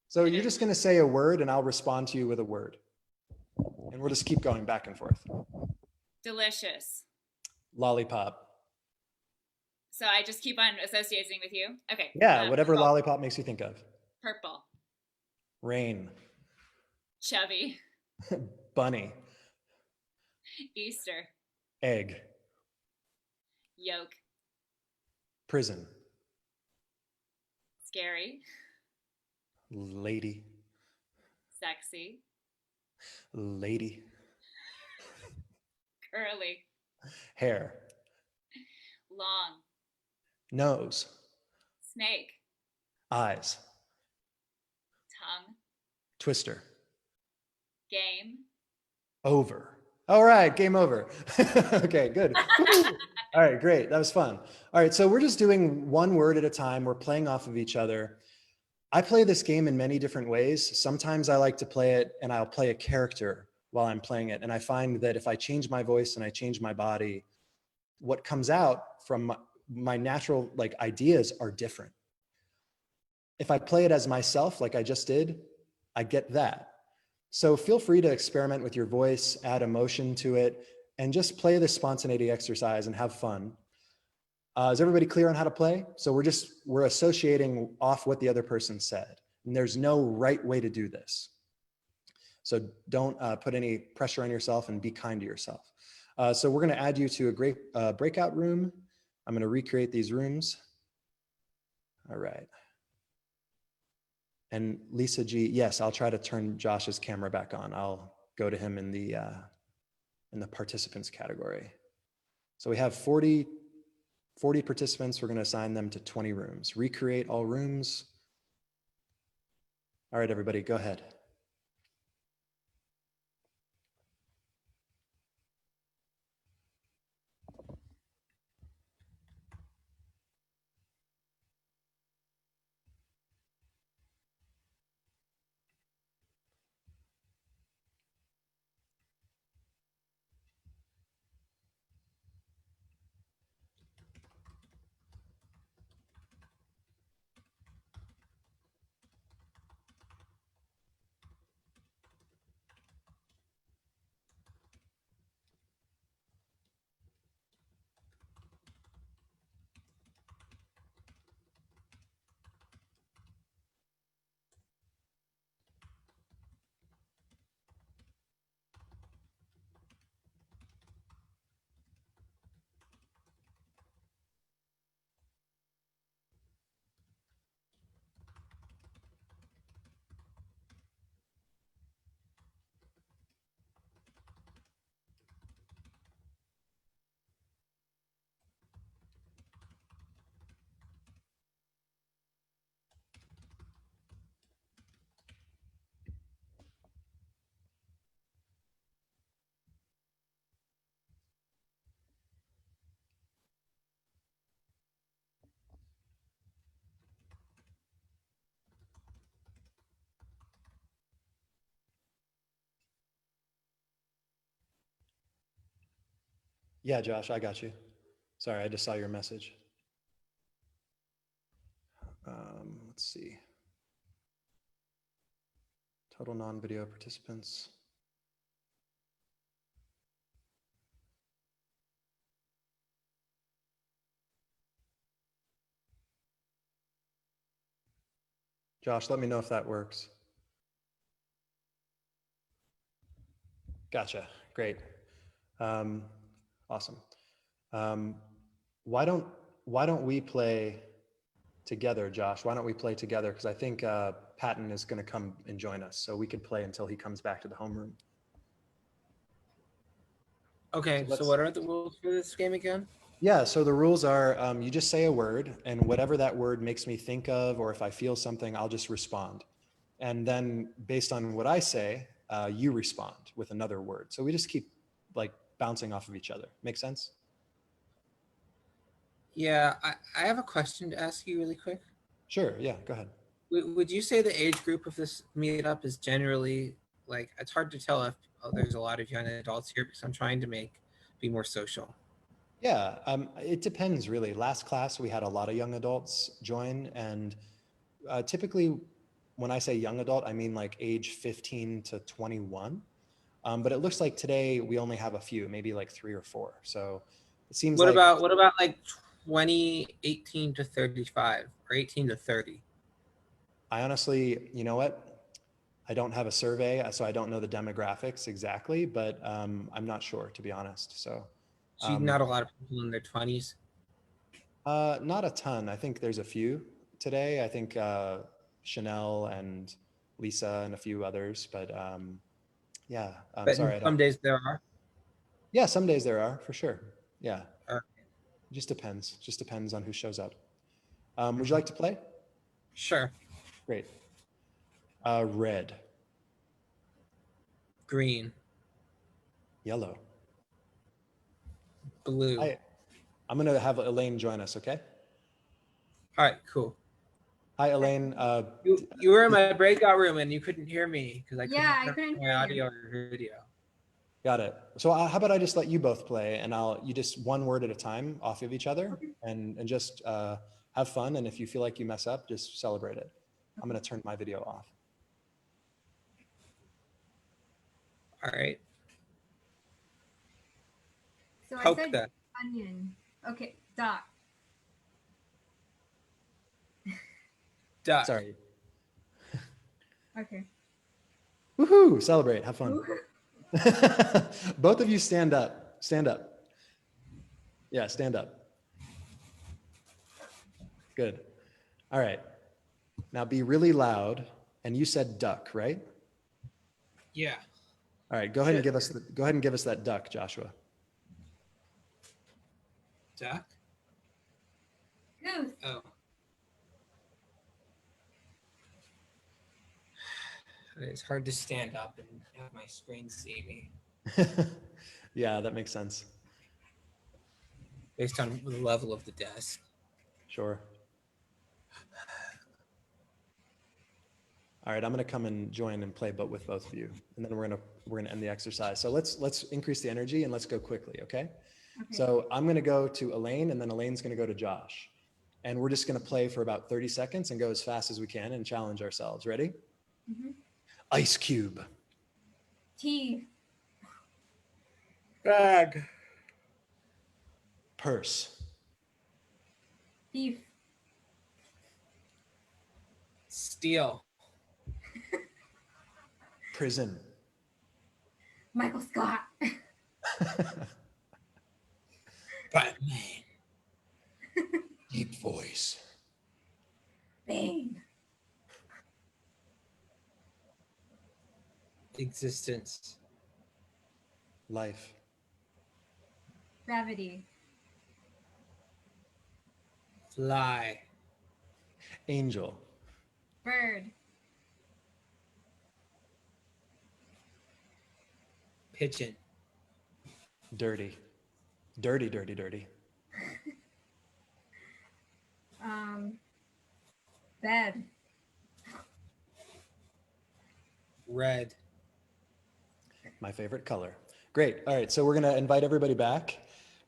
Speaker 1: So you're just going to say a word, and I'll respond to you with a word, and we'll just keep going back and forth.
Speaker 12: Delicious.
Speaker 1: Lollipop.
Speaker 12: So I just keep on associating with you. Okay.
Speaker 1: Yeah, whatever
Speaker 12: purple.
Speaker 1: lollipop makes you think of.
Speaker 12: Purple.
Speaker 1: Rain.
Speaker 12: Chubby.
Speaker 1: Bunny.
Speaker 12: Easter.
Speaker 1: Egg.
Speaker 12: Yolk.
Speaker 1: Prison.
Speaker 12: Scary.
Speaker 1: Lady.
Speaker 12: Sexy.
Speaker 1: Lady.
Speaker 12: Curly.
Speaker 1: Hair.
Speaker 12: Long.
Speaker 1: Nose.
Speaker 12: Snake.
Speaker 1: Eyes.
Speaker 12: Tongue.
Speaker 1: Twister.
Speaker 12: Game.
Speaker 1: Over. All right, game over. Okay, good. All right, great. That was fun. All right, so we're just doing one word at a time. We're playing off of each other. I play this game in many different ways. Sometimes I like to play it and I'll play a character while I'm playing it. And I find that if I change my voice and I change my body, what comes out from my natural ideas are different. If I play it as myself, like I just did, I get that. So feel free to experiment with your voice, add emotion to it, and just play the spontaneity exercise and have fun. Is everybody clear on how to play? So we're associating off what the other person said. And there's no right way to do this. So don't put any pressure on yourself and be kind to yourself. So we're gonna add you to a great breakout room. I'm gonna recreate these rooms. All right. And Lisa G, yes, I'll try to turn Josh's camera back on. I'll go to him in the participants category. So we have 40 participants. We're going to assign them to 20 rooms. Recreate all rooms. All right, everybody, go ahead. Yeah, Josh, I got you. Sorry, I just saw your message. Let's see. Total non-video participants. Josh, let me know if that works. Gotcha, great. Awesome. Why don't we play together, Josh. Why don't we play together? Because I think Patton is going to come and join us, so we could play until he comes back to the homeroom.
Speaker 9: Okay, so what are the rules for this game again?
Speaker 1: Yeah, so the rules are you just say a word, and whatever that word makes me think of, or if I feel something, I'll just respond. And then based on what I say, you respond with another word. So we just keep like bouncing off of each other. Make sense?
Speaker 9: Yeah, I have a question to ask you really quick.
Speaker 1: Sure, yeah, go ahead.
Speaker 9: Would you say the age group of this meetup is generally, like, it's hard to tell if there's a lot of young adults here because I'm trying to be more social.
Speaker 1: Yeah, it depends really. Last class, we had a lot of young adults join, and typically when I say young adult, I mean like age 15 to 21. But it looks like today we only have a few, maybe like 3 or 4. So it seems
Speaker 9: What
Speaker 1: like.
Speaker 9: about like 18 to 35 or 18 to 30?
Speaker 1: I honestly, you know what? I don't have a survey, so I don't know the demographics exactly, but I'm not sure, to be honest. So
Speaker 9: Not a lot of people in their 20s?
Speaker 1: Not a ton. I think there's a few today. I think Chanel and Lisa and a few others, but yeah, I'm
Speaker 9: But
Speaker 1: sorry.
Speaker 9: some days there are?
Speaker 1: Yeah, some days there are, for sure. Yeah.
Speaker 9: Okay.
Speaker 1: It just depends. Just depends on who shows up. Would you like to play?
Speaker 9: Sure.
Speaker 1: Great. Red.
Speaker 9: Green.
Speaker 1: Yellow.
Speaker 9: Blue.
Speaker 1: I'm going to have Elaine join us, okay?
Speaker 9: All right, cool.
Speaker 1: Hi, Elaine.
Speaker 9: You were in my breakout room and you couldn't hear me because I couldn't
Speaker 11: hear
Speaker 9: my audio or video.
Speaker 1: Got it. So how about I just let you both play, and you just one word at a time off of each other, and just have fun. And if you feel like you mess up, just celebrate it. I'm going to turn my video off.
Speaker 9: All right.
Speaker 11: So
Speaker 9: Poke
Speaker 11: I said
Speaker 9: that.
Speaker 11: onion. Okay, duck.
Speaker 9: Duck.
Speaker 1: Sorry.
Speaker 11: Okay.
Speaker 1: Woohoo! Celebrate. Have fun. Both of you stand up. Stand up. Yeah, stand up. Good. All right. Now be really loud. And you said duck, right?
Speaker 9: Yeah.
Speaker 1: All right. Go ahead and give us that duck, Joshua.
Speaker 9: Duck?
Speaker 11: Goose.
Speaker 9: Oh. It's hard to stand up and have my screen see me.
Speaker 1: Yeah, that makes sense.
Speaker 9: Based on the level of the desk.
Speaker 1: Sure. All right, I'm going to come and join and play, but with both of you, and then we're gonna end the exercise. So let's increase the energy and let's go quickly, okay? So I'm going to go to Elaine, and then Elaine's going to go to Josh, and we're just going to play for about 30 seconds and go as fast as we can and challenge ourselves. Ready?
Speaker 11: Mm-hmm.
Speaker 1: Ice cube.
Speaker 11: Tea.
Speaker 9: Bag.
Speaker 1: Purse.
Speaker 11: Beef.
Speaker 9: Steel.
Speaker 1: Prison.
Speaker 11: Michael Scott.
Speaker 9: Batman.
Speaker 1: Deep voice.
Speaker 11: Bane.
Speaker 9: Existence.
Speaker 1: Life.
Speaker 11: Gravity.
Speaker 9: Fly.
Speaker 1: Angel.
Speaker 11: Bird.
Speaker 9: Pigeon.
Speaker 1: Dirty. Dirty, dirty, dirty.
Speaker 11: Bed.
Speaker 9: Red.
Speaker 1: My favorite color. Great. All right. So we're going to invite everybody back.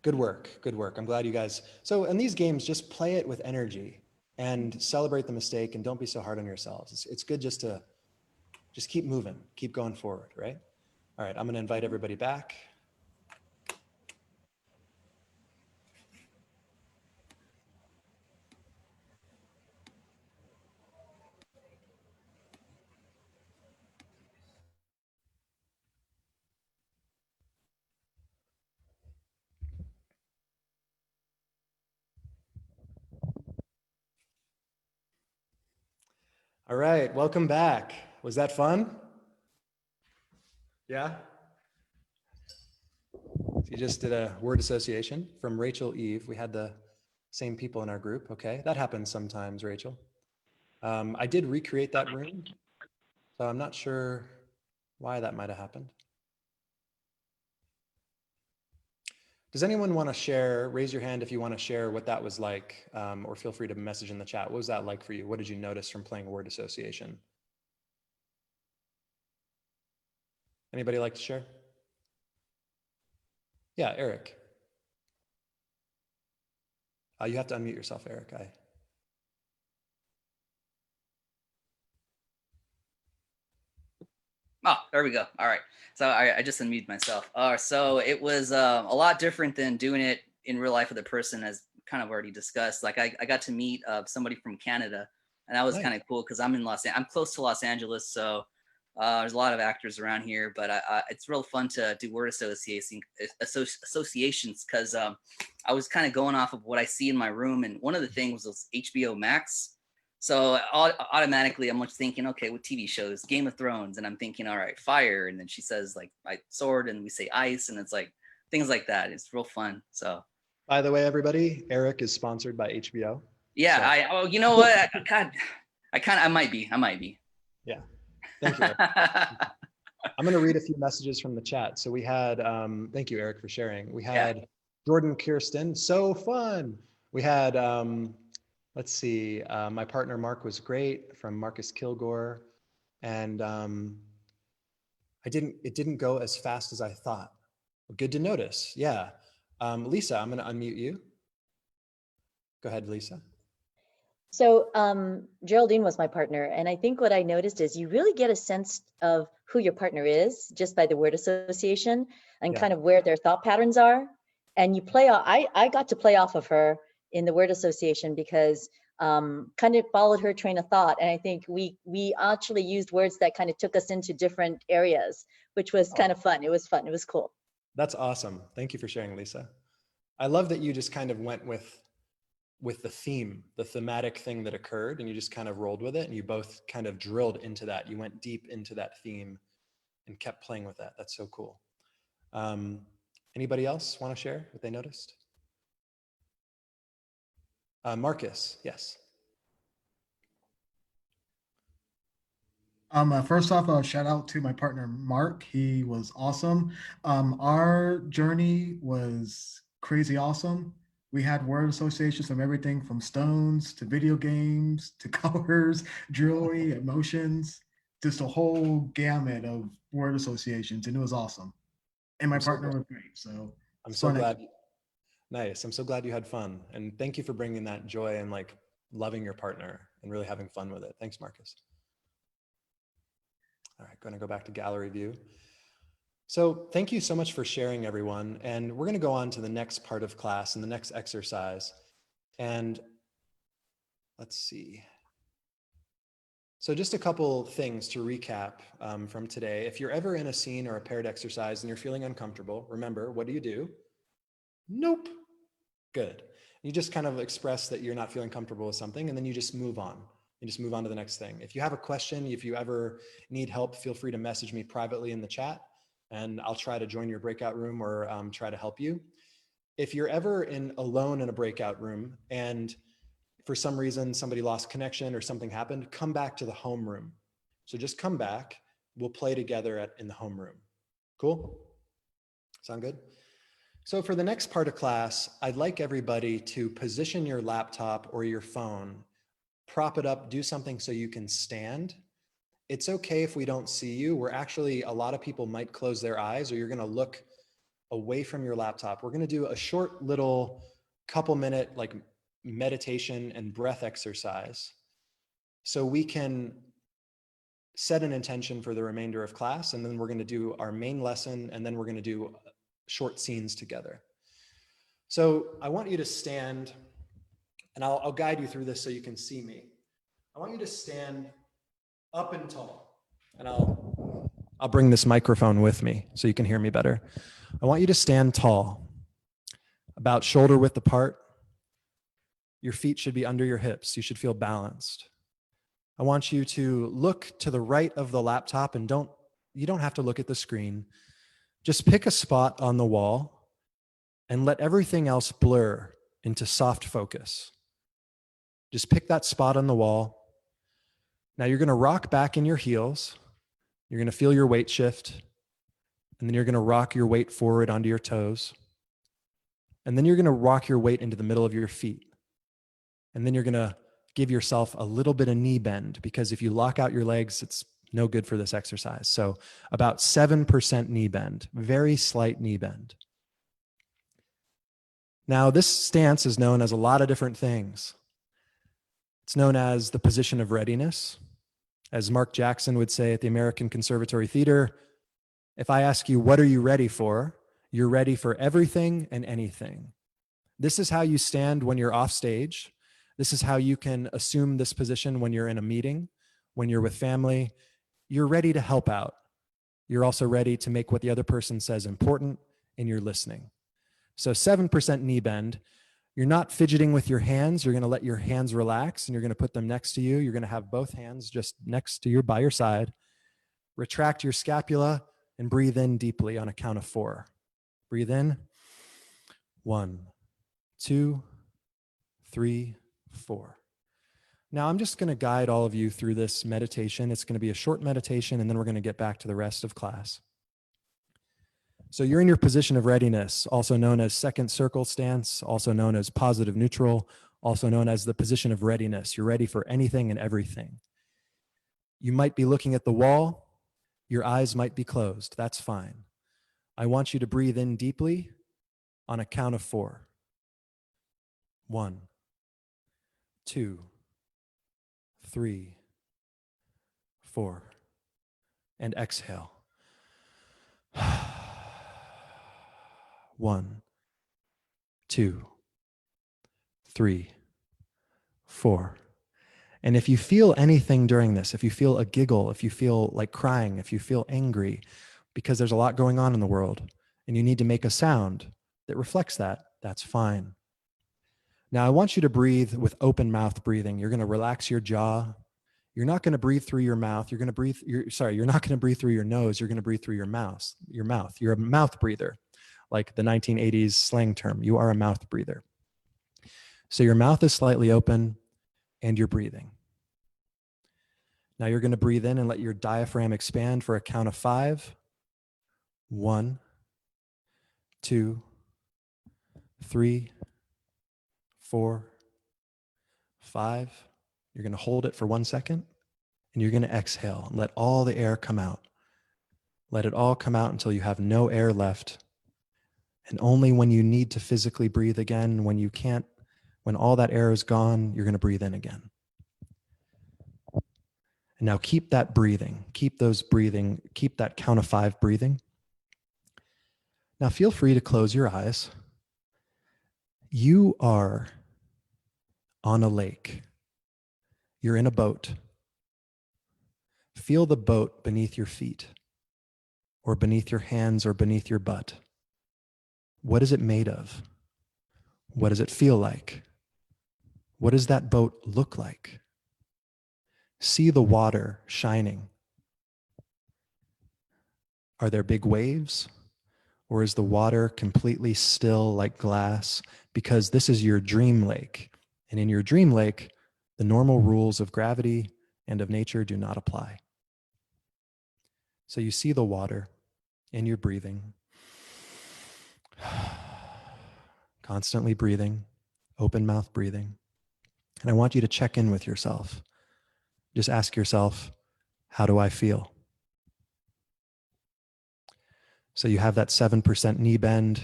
Speaker 1: Good work. Good work. I'm glad you guys. So in these games, just play it with energy and celebrate the mistake, and don't be so hard on yourselves. It's good just to keep moving, keep going forward, right? All right. I'm going to invite everybody back. All right, welcome back. Was that fun? Yeah? So you just did a word association from Rachel Eve. We had the same people in our group. Okay, that happens sometimes, Rachel. I did recreate that room, so I'm not sure why that might have happened. Does anyone want to share, raise your hand if you want to share what that was like, or feel free to message in the chat. What was that like for you? What did you notice from playing word association? Anybody like to share? Yeah, Eric. You have to unmute yourself, Eric.
Speaker 7: Oh, there we go. All right. So I just unmuted myself. So it was a lot different than doing it in real life with a person, as kind of already discussed. Like I got to meet somebody from Canada, and that was
Speaker 1: Nice.
Speaker 7: kind of cool because I'm close to Los Angeles, so there's a lot of actors around here. But it's real fun to do word associations because I was kind of going off of what I see in my room, and one of the things was HBO Max. So automatically I'm just thinking, okay, what TV shows? Game of Thrones. And I'm thinking, all right, fire. And then she says like sword, and we say ice, and it's like things like that. It's real fun. So
Speaker 1: by the way, everybody, Eric is sponsored by HBO.
Speaker 7: Yeah,
Speaker 1: so.
Speaker 7: You know what? I might be.
Speaker 1: Yeah. Thank you. I'm going to read a few messages from the chat. So we had, thank you, Eric, for sharing. We had Jordan Kirsten, so fun. We had, let's see, my partner Mark was great, from Marcus Kilgore. And it didn't go as fast as I thought. Good to notice, yeah. Lisa, I'm gonna unmute you. Go ahead, Lisa.
Speaker 16: So Geraldine was my partner, and I think what I noticed is you really get a sense of who your partner is just by the word association and kind of where their thought patterns are. And you play, I got to play off of her in the word association because kind of followed her train of thought. And I think we actually used words that kind of took us into different areas, which was kind of fun. It was fun. It was cool.
Speaker 1: That's awesome. Thank you for sharing, Lisa. I love that you just kind of went with the theme, the thematic thing that occurred, and you just kind of rolled with it, and you both kind of drilled into that. You went deep into that theme and kept playing with that. That's so cool. Anybody else want to share what they noticed? Marcus, yes.
Speaker 19: First off, shout out to my partner, Mark. He was awesome. Our journey was crazy awesome. We had word associations from everything from stones to video games to colors, jewelry, emotions, just a whole gamut of word associations, and it was awesome. And my partner was great, so
Speaker 1: I'm so glad. Nice. I'm so glad you had fun, and thank you for bringing that joy and like loving your partner and really having fun with it. Thanks, Marcus. All right, going to go back to gallery view. So thank you so much for sharing, everyone. And we're going to go on to the next part of class and the next exercise. And let's see. So just a couple things to recap from today. If you're ever in a scene or a paired exercise and you're feeling uncomfortable, remember, what do? Nope. Good. You just kind of express that you're not feeling comfortable with something, and then you just move on. You just move on to the next thing. If you have a question, if you ever need help, feel free to message me privately in the chat, and I'll try to join your breakout room or try to help you. If you're ever alone in a breakout room and for some reason somebody lost connection or something happened, come back to the homeroom. So just come back. We'll play together in the homeroom. Cool? Sound good? So for the next part of class, I'd like everybody to position your laptop or your phone, prop it up, do something so you can stand. It's okay if we don't see you. A lot of people might close their eyes, or you're gonna look away from your laptop. We're gonna do a short little couple-minute like meditation and breath exercise so we can set an intention for the remainder of class, and then we're gonna do our main lesson, and then we're gonna do short scenes together. So I want you to stand, and I'll guide you through this so you can see me. I want you to stand up and tall, and I'll bring this microphone with me so you can hear me better. I want you to stand tall, about shoulder width apart. Your feet should be under your hips. You should feel balanced. I want you to look to the right of the laptop and you don't have to look at the screen. Just pick a spot on the wall and let everything else blur into soft focus. Just pick that spot on the wall. Now you're going to rock back in your heels. You're going to feel your weight shift. And then you're going to rock your weight forward onto your toes. And then you're going to rock your weight into the middle of your feet. And then you're going to give yourself a little bit of knee bend, because if you lock out your legs, it's no good for this exercise. So about 7% knee bend, very slight knee bend. Now, this stance is known as a lot of different things. It's known as the position of readiness. As Mark Jackson would say at the American Conservatory Theater, if I ask you, what are you ready for? You're ready for everything and anything. This is how you stand when you're off stage. This is how you can assume this position when you're in a meeting, when you're with family. You're ready to help out. You're also ready to make what the other person says important, and you're listening. So 7% knee bend. You're not fidgeting with your hands. You're going to let your hands relax, and you're going to put them next to you. You're going to have both hands just next to you by your side. Retract your scapula and breathe in deeply on a count of 4. Breathe in. 1, 2, 3, 4. Now I'm just going to guide all of you through this meditation. It's going to be a short meditation, and then we're going to get back to the rest of class. So you're in your position of readiness, also known as second circle stance, also known as positive neutral, also known as the position of readiness. You're ready for anything and everything. You might be looking at the wall. Your eyes might be closed. That's fine. I want you to breathe in deeply on a count of 4. 1, 2, 3, 4. And exhale. 1, 2, 3, 4. And if you feel anything during this, if you feel a giggle, if you feel like crying, if you feel angry, because there's a lot going on in the world and you need to make a sound that reflects that, that's fine. Now I want you to breathe with open mouth breathing. You're going to relax your jaw. You're not going to breathe through your mouth. You're not going to breathe through your nose. You're going to breathe through your mouth. You're a mouth breather, like the 1980s slang term. You are a mouth breather. So your mouth is slightly open and you're breathing. Now you're going to breathe in and let your diaphragm expand for a count of 5. 1, 2, 3, 4, 5. You're going to hold it for 1 second, and you're going to exhale and let all the air come out. Let it all come out until you have no air left. And only when you need to physically breathe again, when you can't, when all that air is gone, you're going to breathe in again. And now keep that breathing. Keep that count of 5 breathing. Now feel free to close your eyes. You are on a lake. You're in a boat. Feel the boat beneath your feet, or beneath your hands, or beneath your butt. What is it made of? What does it feel like? What does that boat look like? See the water shining. Are there big waves? Or is the water completely still like glass? Because this is your dream lake. And in your dream lake, the normal rules of gravity and of nature do not apply. So you see the water and you're breathing. Constantly breathing, open mouth breathing. And I want you to check in with yourself. Just ask yourself, how do I feel? So you have that 7% knee bend.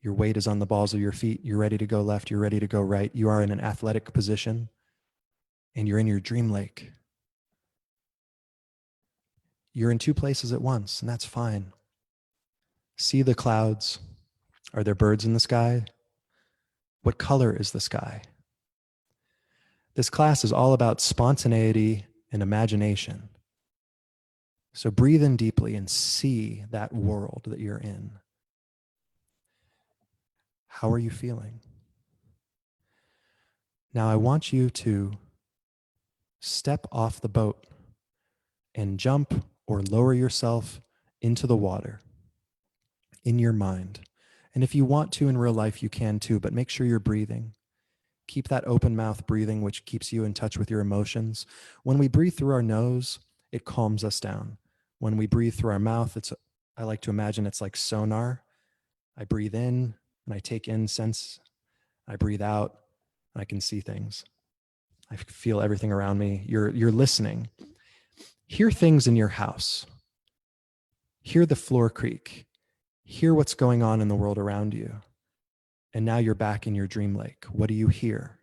Speaker 1: Your weight is on the balls of your feet. You're ready to go left. You're ready to go right. You are in an athletic position, and you're in your dream lake. You're in 2 places at once, and that's fine. See the clouds. Are there birds in the sky? What color is the sky? This class is all about spontaneity and imagination. So breathe in deeply and see that world that you're in. How are you feeling? Now I want you to step off the boat and jump or lower yourself into the water in your mind. And if you want to in real life, you can too, but make sure you're breathing. Keep that open mouth breathing, which keeps you in touch with your emotions. When we breathe through our nose, it calms us down. When we breathe through our mouth, I like to imagine it's like sonar. I breathe in and I take in sense. I breathe out and I can see things. I feel everything around me. You're listening. Hear things in your house. Hear the floor creak. Hear what's going on in the world around you. And now you're back in your dream lake. What do you hear?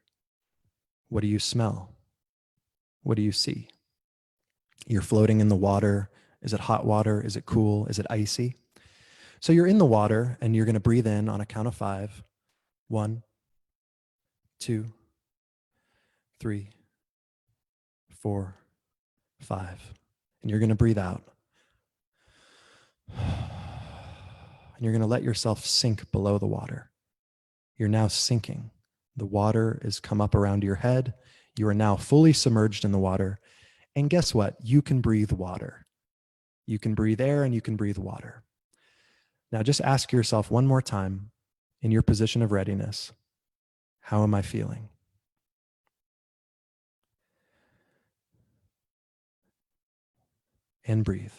Speaker 1: What do you smell? What do you see? You're floating in the water. Is it hot water? Is it cool? Is it icy? So you're in the water and you're going to breathe in on a count of 5. 1, 2, 3, 4, 5. And you're going to breathe out. And you're going to let yourself sink below the water. You're now sinking. The water has come up around your head. You are now fully submerged in the water. And guess what? You can breathe water. You can breathe air and you can breathe water. Now just ask yourself one more time in your position of readiness, how am I feeling? And breathe.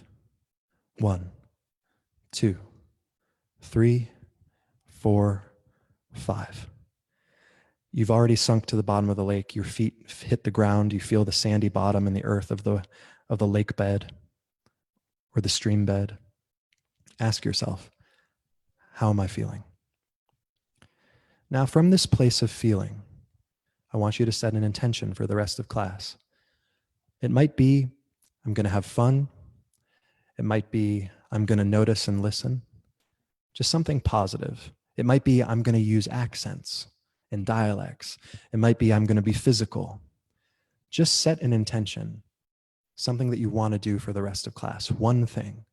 Speaker 1: 1, 2, 3, 4, 5. You've already sunk to the bottom of the lake. Your feet hit the ground. You feel the sandy bottom and the earth of the lake bed or the stream bed. Ask yourself, how am I feeling? Now, from this place of feeling, I want you to set an intention for the rest of class. It might be, I'm going to have fun. It might be, I'm going to notice and listen. Just something positive. It might be, I'm going to use accents and dialects. It might be, I'm going to be physical. Just set an intention, something that you want to do for the rest of class. One thing.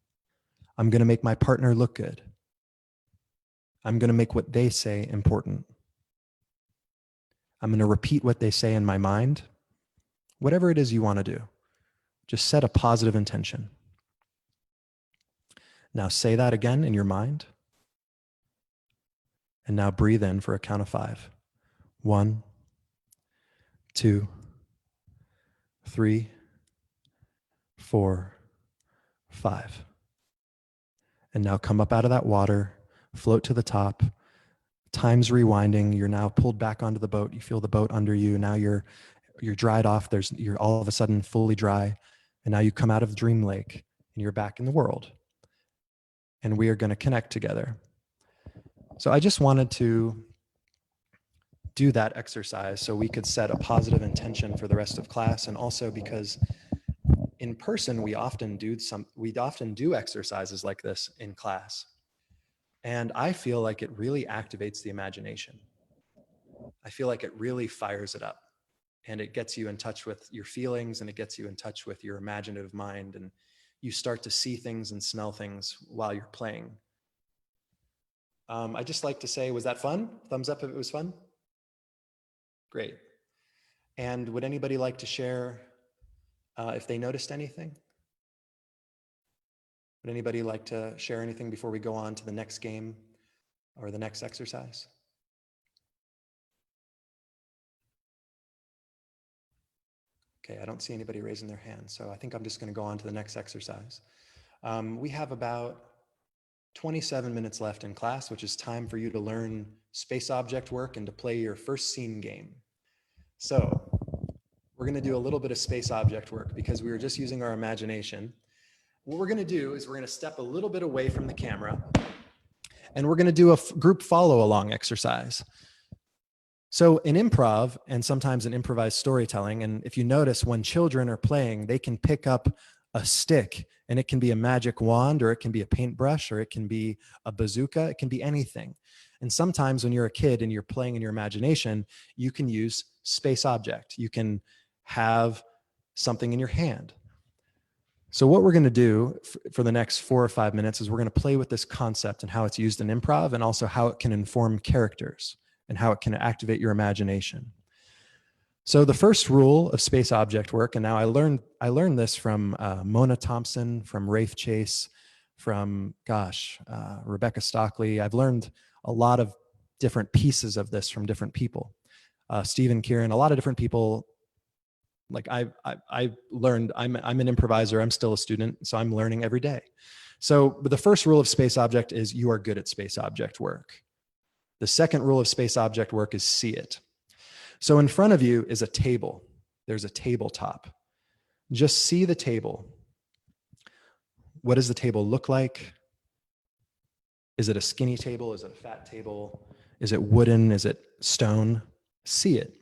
Speaker 1: I'm going to make my partner look good. I'm going to make what they say important. I'm going to repeat what they say in my mind. Whatever it is you want to do, just set a positive intention. Now say that again in your mind. And now breathe in for a count of 5. 1, 2, 3, 4, 5. And now come up out of that water, float to the top. Time's rewinding. You're now pulled back onto the boat. You feel the boat under you. Now you're dried off. You're all of a sudden fully dry. And now you come out of Dream Lake and you're back in the world. And we are going to connect together. So I just wanted to do that exercise so we could set a positive intention for the rest of class, and also because in person we often do exercises like this in class. And I feel like it really activates the imagination. I feel like it really fires it up, and it gets you in touch with your feelings, and it gets you in touch with your imaginative mind, and you start to see things and smell things while you're playing. I'd just like to say, was that fun? Thumbs up if it was fun. Great. And would anybody like to share if they noticed anything? Would anybody like to share anything before we go on to the next game or the next exercise? Okay, I don't see anybody raising their hand, so I think I'm just going to go on to the next exercise. We have about 27 minutes left in class, which is time for you to learn space object work and to play your first scene game. So we're going to do a little bit of space object work because we were just using our imagination. What we're going to do is we're going to step a little bit away from the camera, and we're going to do a group follow along exercise. So in improv, and sometimes in improvised storytelling, and if you notice when children are playing, they can pick up a stick, and it can be a magic wand, or it can be a paintbrush, or it can be a bazooka, it can be anything. And sometimes when you're a kid and you're playing in your imagination, you can use space object. You can have something in your hand. So what we're going to do for the next 4 or 5 minutes is we're going to play with this concept and how it's used in improv, and also how it can inform characters and how it can activate your imagination. So the first rule of space object work, and now I learned this from Mona Thompson, from Rafe Chase, from Rebecca Stockley. I've learned a lot of different pieces of this from different people. Stephen Kieran, a lot of different people. Like I learned, I'm an improviser, I'm still a student, so I'm learning every day. So the first rule of space object is you are good at space object work. The second rule of space object work is see it. So in front of you is a table. There's a tabletop. Just see the table. What does the table look like? Is it a skinny table? Is it a fat table? Is it wooden? Is it stone? See it.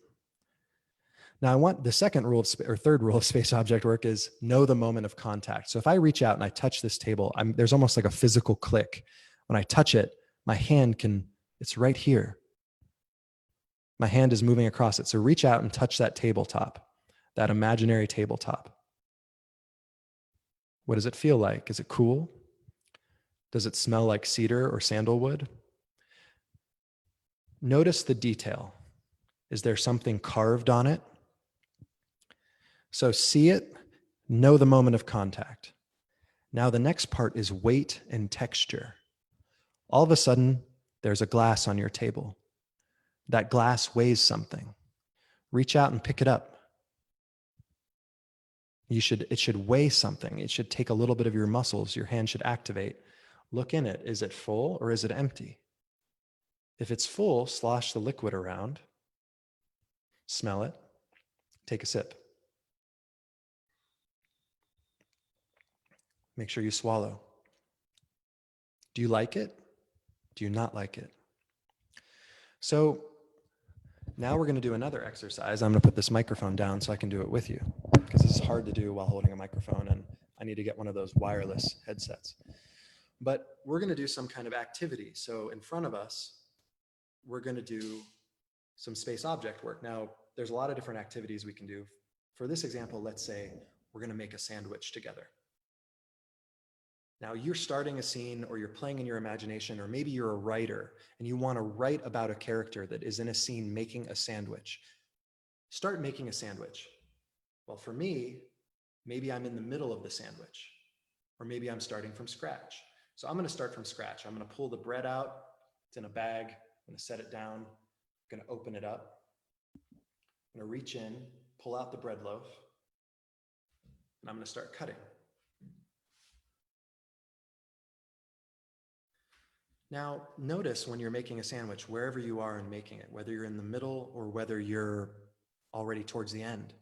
Speaker 1: Now I want the second rule or third rule of space object work is know the moment of contact. So if I reach out and I touch this table, there's almost like a physical click. When I touch it, my hand it's right here. My hand is moving across it. So reach out and touch that tabletop, that imaginary tabletop. What does it feel like? Is it cool? Does it smell like cedar or sandalwood? Notice the detail. Is there something carved on it? So see it, know the moment of contact. Now the next part is weight and texture. All of a sudden, there's a glass on your table. That glass weighs something. Reach out and pick it up. It should weigh something. It should take a little bit of your muscles. Your hand should activate. Look in it. Is it full or is it empty? If it's full, slosh the liquid around. Smell it. Take a sip. Make sure you swallow. Do you like it? Do you not like it? So now we're going to do another exercise. I'm going to put this microphone down so I can do it with you, because this is hard to do while holding a microphone, and I need to get one of those wireless headsets. But we're going to do some kind of activity. So in front of us, we're going to do some space object work. Now, there's a lot of different activities we can do. For this example, let's say we're going to make a sandwich together. Now you're starting a scene, or you're playing in your imagination, or maybe you're a writer and you want to write about a character that is in a scene making a sandwich. Start making a sandwich. Well, for me, maybe I'm in the middle of the sandwich, or maybe I'm starting from scratch. So I'm going to start from scratch. I'm going to pull the bread out. It's in a bag. I'm going to set it down. I'm going to open it up. I'm going to reach in, pull out the bread loaf, and I'm going to start cutting. Now, notice when you're making a sandwich, wherever you are in making it, whether you're in the middle or whether you're already towards the end,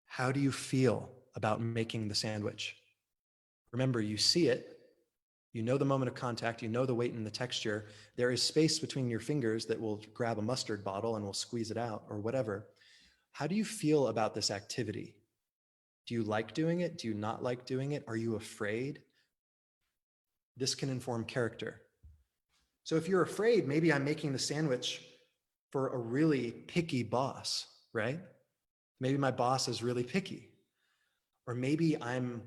Speaker 1: how do you feel about making the sandwich? Remember, you see it, you know the moment of contact, you know the weight and the texture. There is space between your fingers that will grab a mustard bottle and will squeeze it out or whatever. How do you feel about this activity? Do you like doing it? Do you not like doing it? Are you afraid? This can inform character. So if you're afraid, maybe I'm making the sandwich for a really picky boss, right? Maybe my boss is really picky. Or maybe I'm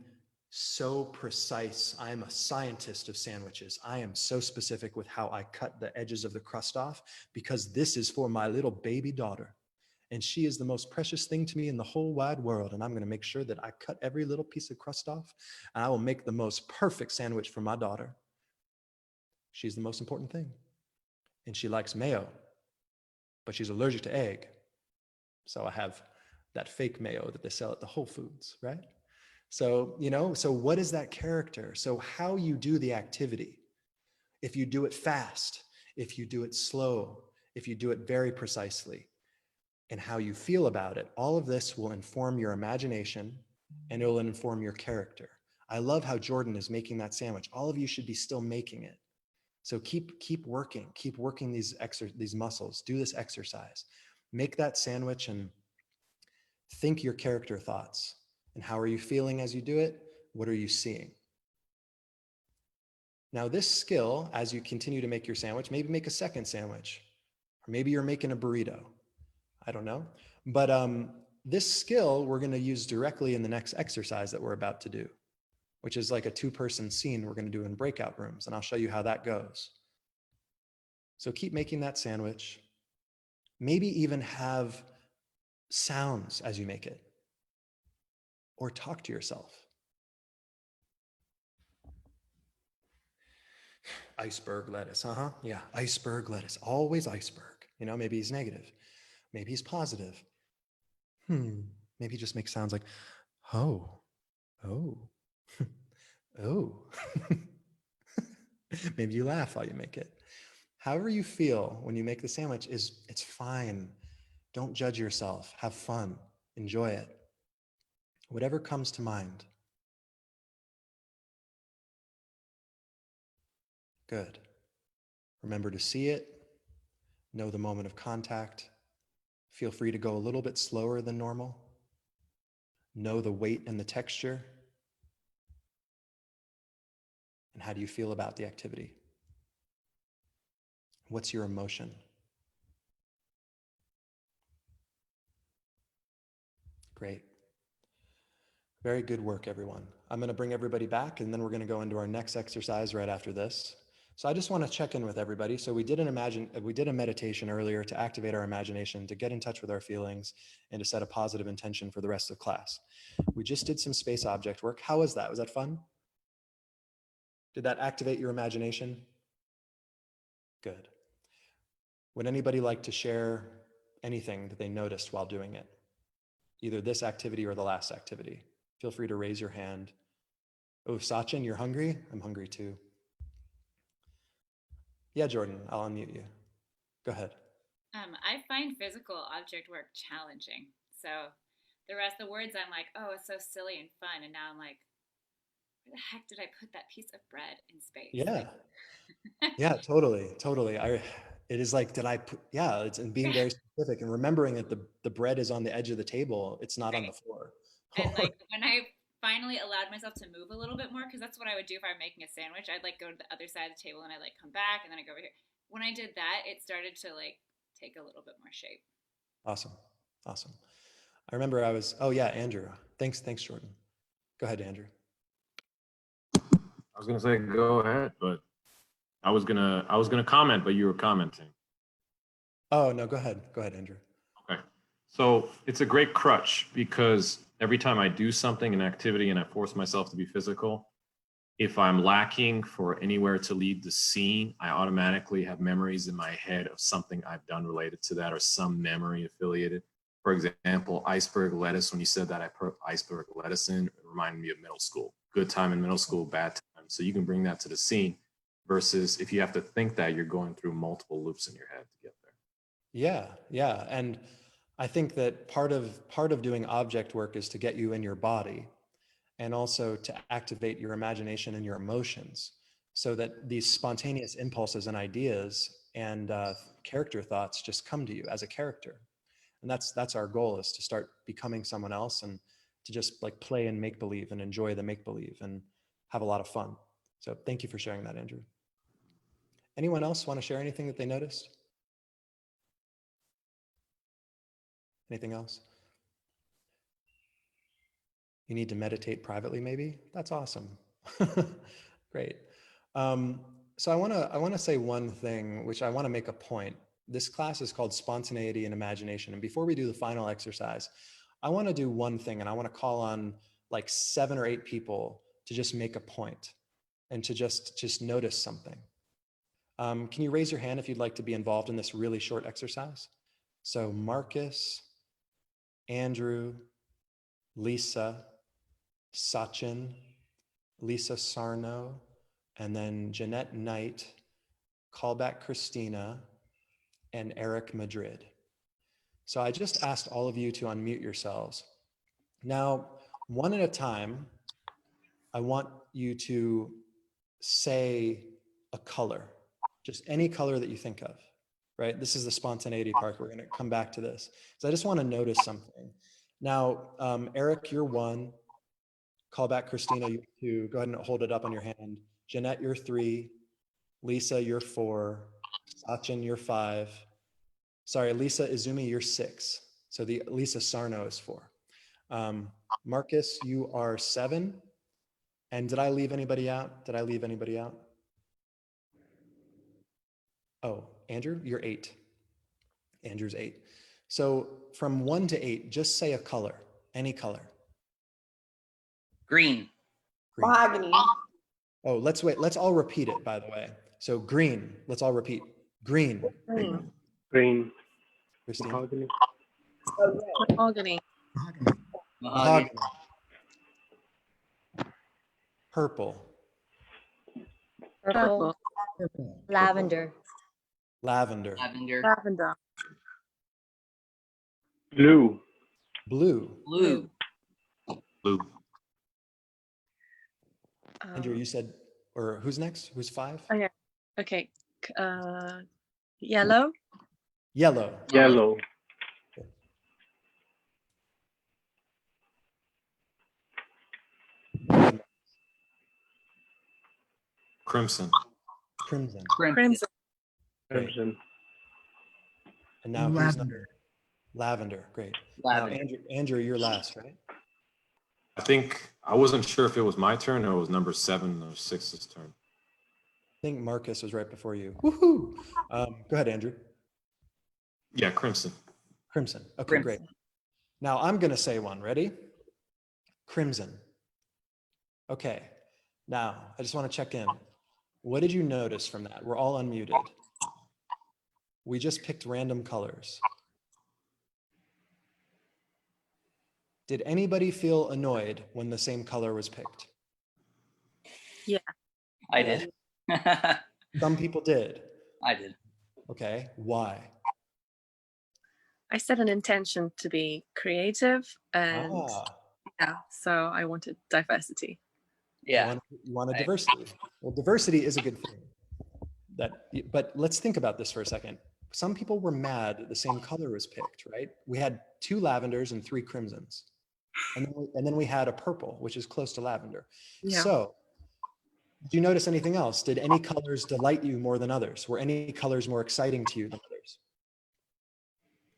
Speaker 1: so precise. I'm a scientist of sandwiches. I am so specific with how I cut the edges of the crust off, because this is for my little baby daughter. And she is the most precious thing to me in the whole wide world. And I'm going to make sure that I cut every little piece of crust off, and I will make the most perfect sandwich for my daughter. She's the most important thing. And she likes mayo, but she's allergic to egg. So I have that fake mayo that they sell at the Whole Foods, right? So, so what is that character? So how you do the activity, if you do it fast, if you do it slow, if you do it very precisely, and how you feel about it, all of this will inform your imagination and it will inform your character. I love how Jordan is making that sandwich. All of you should be still making it. So keep working these muscles. Do this exercise. Make that sandwich and think your character thoughts. And how are you feeling as you do it? What are you seeing? Now this skill, as you continue to make your sandwich, maybe make a second sandwich, or maybe you're making a burrito. I don't know. But this skill we're going to use directly in the next exercise that we're about to do, which is like a 2-person scene we're going to do in breakout rooms. And I'll show you how that goes. So keep making that sandwich. Maybe even have sounds as you make it, or talk to yourself. Iceberg lettuce, yeah, iceberg lettuce, always iceberg. You know, maybe he's negative, maybe he's positive. Maybe he just makes sounds like, oh, oh, oh. Maybe you laugh while you make it. However you feel when you make the sandwich it's fine. Don't judge yourself. Have fun. Enjoy it. Whatever comes to mind. Good. Remember to see it. Know the moment of contact. Feel free to go a little bit slower than normal. Know the weight and the texture. And how do you feel about the activity? What's your emotion? Great. Very good work, everyone. I'm going to bring everybody back, and then we're going to go into our next exercise right after this. So I just want to check in with everybody. So we did a meditation earlier to activate our imagination, to get in touch with our feelings, and to set a positive intention for the rest of class. We just did some space object work. How was that? Was that fun? Did that activate your imagination? Good. Would anybody like to share anything that they noticed while doing it? Either this activity or the last activity. Feel free to raise your hand. Oh, Sachin, you're hungry? I'm hungry too. Yeah, Jordan, I'll unmute you. Go ahead.
Speaker 12: I find physical object work challenging. So the rest of the words, I'm like, oh, it's so silly and fun. And now I'm like, where the heck did I put that piece of bread in space?
Speaker 1: Yeah. Yeah, totally. It is like, it's and being very specific and remembering that the bread is on the edge of the table. It's not on the floor.
Speaker 12: And like when I finally allowed myself to move a little bit more, because that's what I would do if I were making a sandwich. I'd like go to the other side of the table and I'd like come back and then I go over here. When I did that, it started to like take a little bit more shape.
Speaker 1: Awesome. I remember Andrew. Thanks, Jordan. Go ahead, Andrew.
Speaker 20: I was gonna say go ahead, but I was gonna comment, but you were commenting.
Speaker 1: Oh no, go ahead, Andrew.
Speaker 20: Okay, so it's a great crutch because every time I do something, an activity, and I force myself to be physical, if I'm lacking for anywhere to lead the scene, I automatically have memories in my head of something I've done related to that or some memory affiliated. For example, iceberg lettuce, when you said that, I put iceberg lettuce in, it reminded me of middle school. Good time in middle school, bad time. So you can bring that to the scene versus if you have to think that, you're going through multiple loops in your head to get there.
Speaker 1: Yeah. And I think that part of doing object work is to get you in your body and also to activate your imagination and your emotions so that these spontaneous impulses and ideas and character thoughts just come to you as a character. And that's our goal, is to start becoming someone else and to just like play and make believe and enjoy the make believe and have a lot of fun. So thank you for sharing that, Andrew. Anyone else want to share anything that they noticed? Anything else? You need to meditate privately, maybe? That's awesome. Great. So I want to say one thing, which I want to make a point. This class is called Spontaneity and Imagination. And before we do the final exercise, I want to do one thing, and I want to call on like 7 or 8 people to just make a point and to just notice something. Can you raise your hand if you'd like to be involved in this really short exercise? So Marcus, Andrew, Lisa, Sachin, Lisa Sarno, and then Jeanette Knight, Callback Christina, and Eric Madrid. So I just asked all of you to unmute yourselves. Now, one at a time, I want you to say a color, just any color that you think of, right? This is the spontaneity part. We're going to come back to this. So I just want to notice something. Now, Eric, you're 1. Call back Christina, you're 2. Go ahead and hold it up on your hand. Jeanette, you're 3. Lisa, you're 4. Sachin, you're 5. Sorry, Lisa Izumi, you're 6. So the Lisa Sarno is 4. Marcus, you are 7. And did I leave anybody out? Oh, Andrew, you're 8. Andrew's 8. So from 1 to 8, just say a color, any color.
Speaker 7: Green.
Speaker 1: Green.
Speaker 15: Mahogany.
Speaker 1: Oh, let's wait. Let's all repeat it, by the way. So green, let's all repeat. Green.
Speaker 14: Green.
Speaker 21: Green.
Speaker 1: Christine.
Speaker 21: Mahogany.
Speaker 14: Mahogany.
Speaker 1: Mahogany. Purple.
Speaker 14: Purple.
Speaker 16: Lavender.
Speaker 1: Lavender.
Speaker 7: Lavender.
Speaker 14: Lavender.
Speaker 21: Blue.
Speaker 1: Blue.
Speaker 7: Blue.
Speaker 20: Blue.
Speaker 1: Andrew, you said, or who's next? Who's 5?
Speaker 14: Oh, yeah. Okay. Yellow.
Speaker 1: Yellow.
Speaker 21: Yellow.
Speaker 20: Crimson.
Speaker 1: Crimson.
Speaker 14: Crimson.
Speaker 21: Crimson.
Speaker 1: And now who's
Speaker 19: Lavender.
Speaker 1: Lavender. Great.
Speaker 7: Lavender.
Speaker 1: Andrew, you're last, right?
Speaker 20: I think I wasn't sure if it was my turn or it was number 7 or 6's turn.
Speaker 1: I think Marcus was right before you. Woohoo! Go ahead, Andrew.
Speaker 20: Yeah, crimson.
Speaker 1: Crimson. Okay,
Speaker 7: Crimson.
Speaker 1: great. Now I'm going to say one. Ready? Crimson. Okay. Now I just want to check in. What did you notice from that? We're all unmuted. We just picked random colors. Did anybody feel annoyed when the same color was picked?
Speaker 14: Yeah.
Speaker 7: I did.
Speaker 1: Some people did.
Speaker 7: I did.
Speaker 1: Okay. Why?
Speaker 14: I set an intention to be creative and yeah, so I wanted diversity.
Speaker 7: Yeah.
Speaker 1: You want a diversity. Well, diversity is a good thing. But let's think about this for a second. Some people were mad that the same color was picked, right? We had 2 lavenders and 3 crimsons. And then we had a purple, which is close to lavender.
Speaker 14: Yeah.
Speaker 1: So do you notice anything else? Did any colors delight you more than others? Were any colors more exciting to you than others?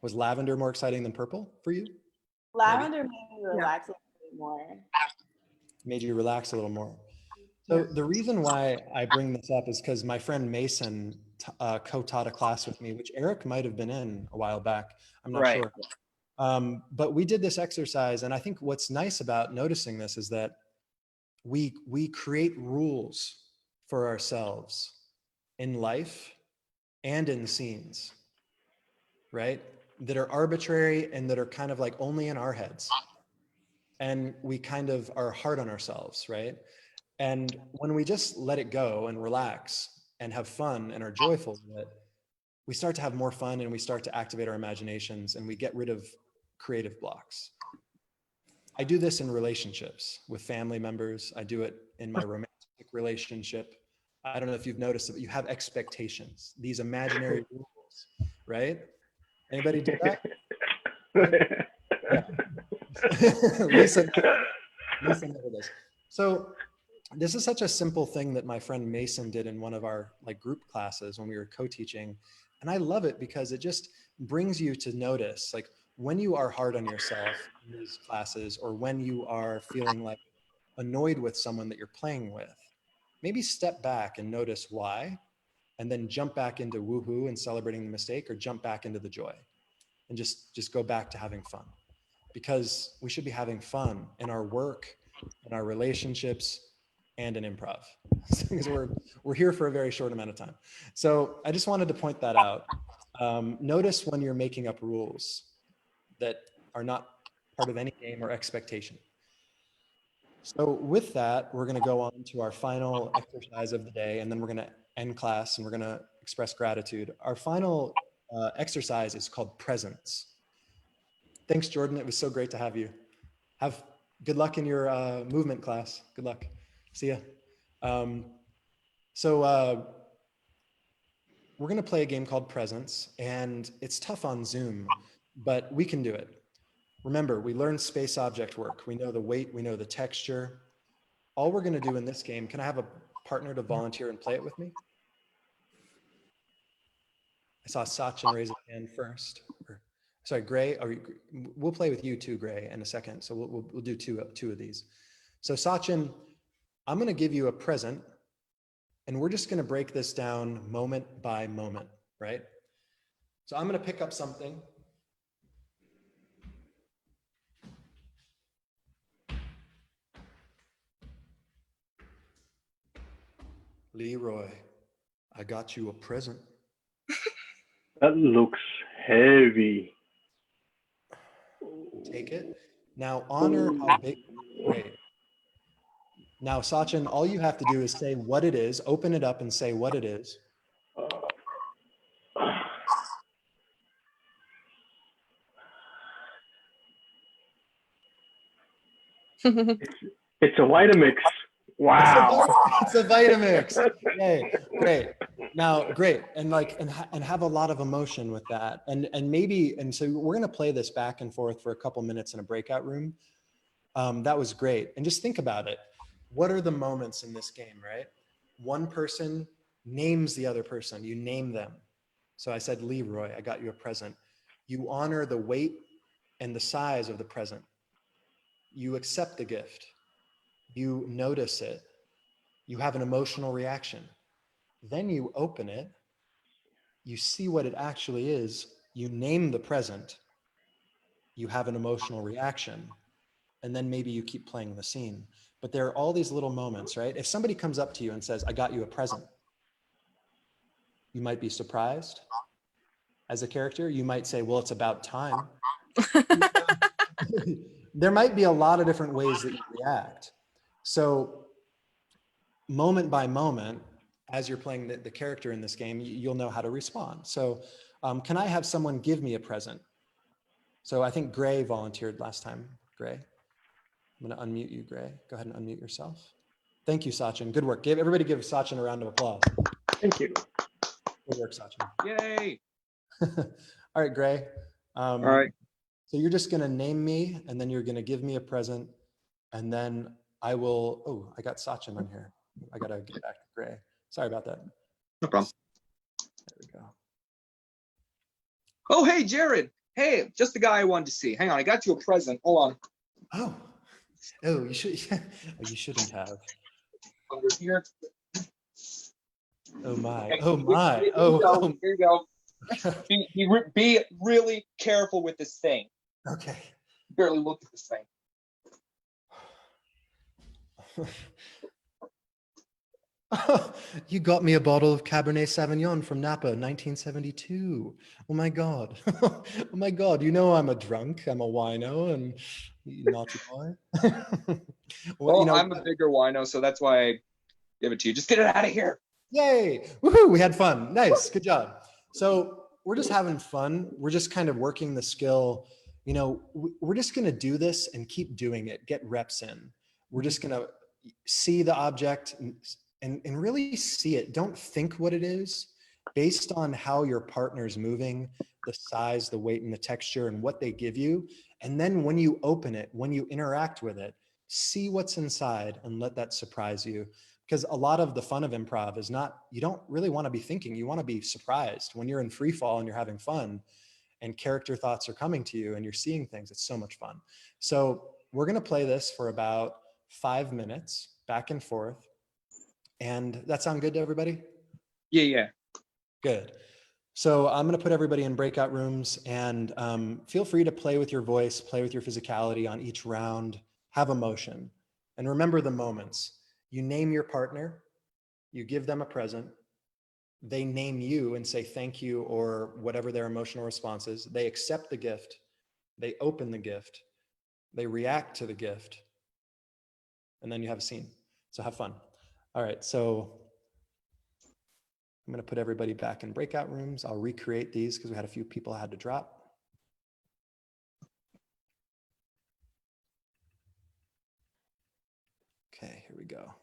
Speaker 1: Was lavender more exciting than purple for you?
Speaker 15: Lavender made me relax a little bit more.
Speaker 1: Made you relax a little more. So the reason why I bring this up is because my friend Mason co-taught a class with me, which Eric might have been in a while back. I'm not sure. But we did this exercise, and I think what's nice about noticing this is that we create rules for ourselves in life and in scenes, right? That are arbitrary and that are kind of like only in our heads. And we kind of are hard on ourselves, right? And when we just let it go and relax and have fun and are joyful with it, we start to have more fun and we start to activate our imaginations and we get rid of creative blocks. I do this in relationships with family members. I do it in my romantic relationship. I don't know if you've noticed that you have expectations, these imaginary rules, right? Anybody do that? Lisa never does. So this is such a simple thing that my friend Mason did in one of our group classes when we were co-teaching. And I love it because it just brings you to notice, like when you are hard on yourself in these classes, or when you are feeling like annoyed with someone that you're playing with, maybe step back and notice why, and then jump back into woohoo and celebrating the mistake, or jump back into the joy and just go back to having fun. Because we should be having fun in our work, in our relationships, and in improv. Because we're here for a very short amount of time. So I just wanted to point that out. Notice when you're making up rules that are not part of any game or expectation. So with that, we're going to go on to our final exercise of the day, and then we're going to end class and we're going to express gratitude. Our final exercise is called presence. Thanks, Jordan. It was so great to have you. Have good luck in your movement class. Good luck. See ya. We're going to play a game called Presence, and it's tough on Zoom, but we can do it. Remember, we learned space object work. We know the weight, we know the texture. All we're going to do in this game, can I have a partner to volunteer and play it with me? I saw Sachin raise his hand first. Sorry, Gray, we'll play with you too, Gray, in a second. So we'll do two of these. So Sachin, I'm going to give you a present, and we're just going to break this down moment by moment, right? So I'm going to pick up something, Leroy, I got you a present.
Speaker 21: That looks heavy.
Speaker 1: Take it. Now honor how big. Great. Now, Sachin, all you have to do is say what it is, open it up and say what it is.
Speaker 21: It's a Vitamix. Wow.
Speaker 1: It's a Vitamix. Yay. Great. Now, great. And and have a lot of emotion with that. And so we're going to play this back and forth for a couple minutes in a breakout room. That was great. And just think about it. What are the moments in this game, right? One person names the other person. You name them. So I said, Leroy, I got you a present. You honor the weight and the size of the present. You accept the gift. You notice it. You have an emotional reaction. Then you open it. You see what it actually is. You name the present. You have an emotional reaction. And then maybe you keep playing the scene. But there are all these little moments, right? If somebody comes up to you and says, I got you a present, you might be surprised. As a character, you might say, well, it's about time. There might be a lot of different ways that you react. So moment by moment, as you're playing the character in this game, you'll know how to respond. So can I have someone give me a present? So I think Gray volunteered last time. Gray. I'm going to unmute you, Gray. Go ahead and unmute yourself. Thank you, Sachin. Good work. Everybody give Sachin a round of applause.
Speaker 21: Thank you.
Speaker 1: Good work, Sachin.
Speaker 2: Yay.
Speaker 1: All right, Gray.
Speaker 2: All right.
Speaker 1: So you're just going to name me, and then you're going to give me a present, and then I will, oh, I got Sachin on here. I got to get back to Gray. Sorry about that.
Speaker 2: No problem.
Speaker 1: There we go.
Speaker 2: Oh, hey, Jared. Hey, just the guy I wanted to see. Hang on, I got you a present. Hold on.
Speaker 1: Oh, you should. Oh, you shouldn't have.
Speaker 2: Under here.
Speaker 1: Oh my.
Speaker 2: Okay,
Speaker 1: Oh my.
Speaker 2: Here you go. Be really careful with this thing.
Speaker 1: Okay.
Speaker 2: Barely look at this thing.
Speaker 1: You got me a bottle of Cabernet Sauvignon from Napa, 1972. Oh my God. Oh my God. You know I'm a drunk. I'm a wino and naughty boy.
Speaker 2: Well, I'm a bigger wino, so that's why I give it to you. Just get it out of here.
Speaker 1: Yay. Woohoo. We had fun. Nice. Good job. So we're just having fun. We're just kind of working the skill. We're just going to do this and keep doing it. Get reps in. We're just going to see the object and really see it. Don't think what it is based on how your partner's moving, the size, the weight, and the texture, and what they give you. And then when you open it, when you interact with it, see what's inside and let that surprise you. Because a lot of the fun of improv is not, you don't really want to be thinking, you want to be surprised. When you're in free fall and you're having fun and character thoughts are coming to you and you're seeing things, it's so much fun. So we're going to play this for about 5 minutes, back and forth. And that sound good to everybody?
Speaker 2: Yeah.
Speaker 1: Good. So I'm going to put everybody in breakout rooms, and feel free to play with your voice, play with your physicality on each round, have emotion. And remember the moments. You name your partner, you give them a present, they name you and say thank you or whatever their emotional response is. They accept the gift, they open the gift, they react to the gift, and then you have a scene. So have fun. All right, so I'm going to put everybody back in breakout rooms. I'll recreate these because we had a few people I had to drop. Okay, here we go.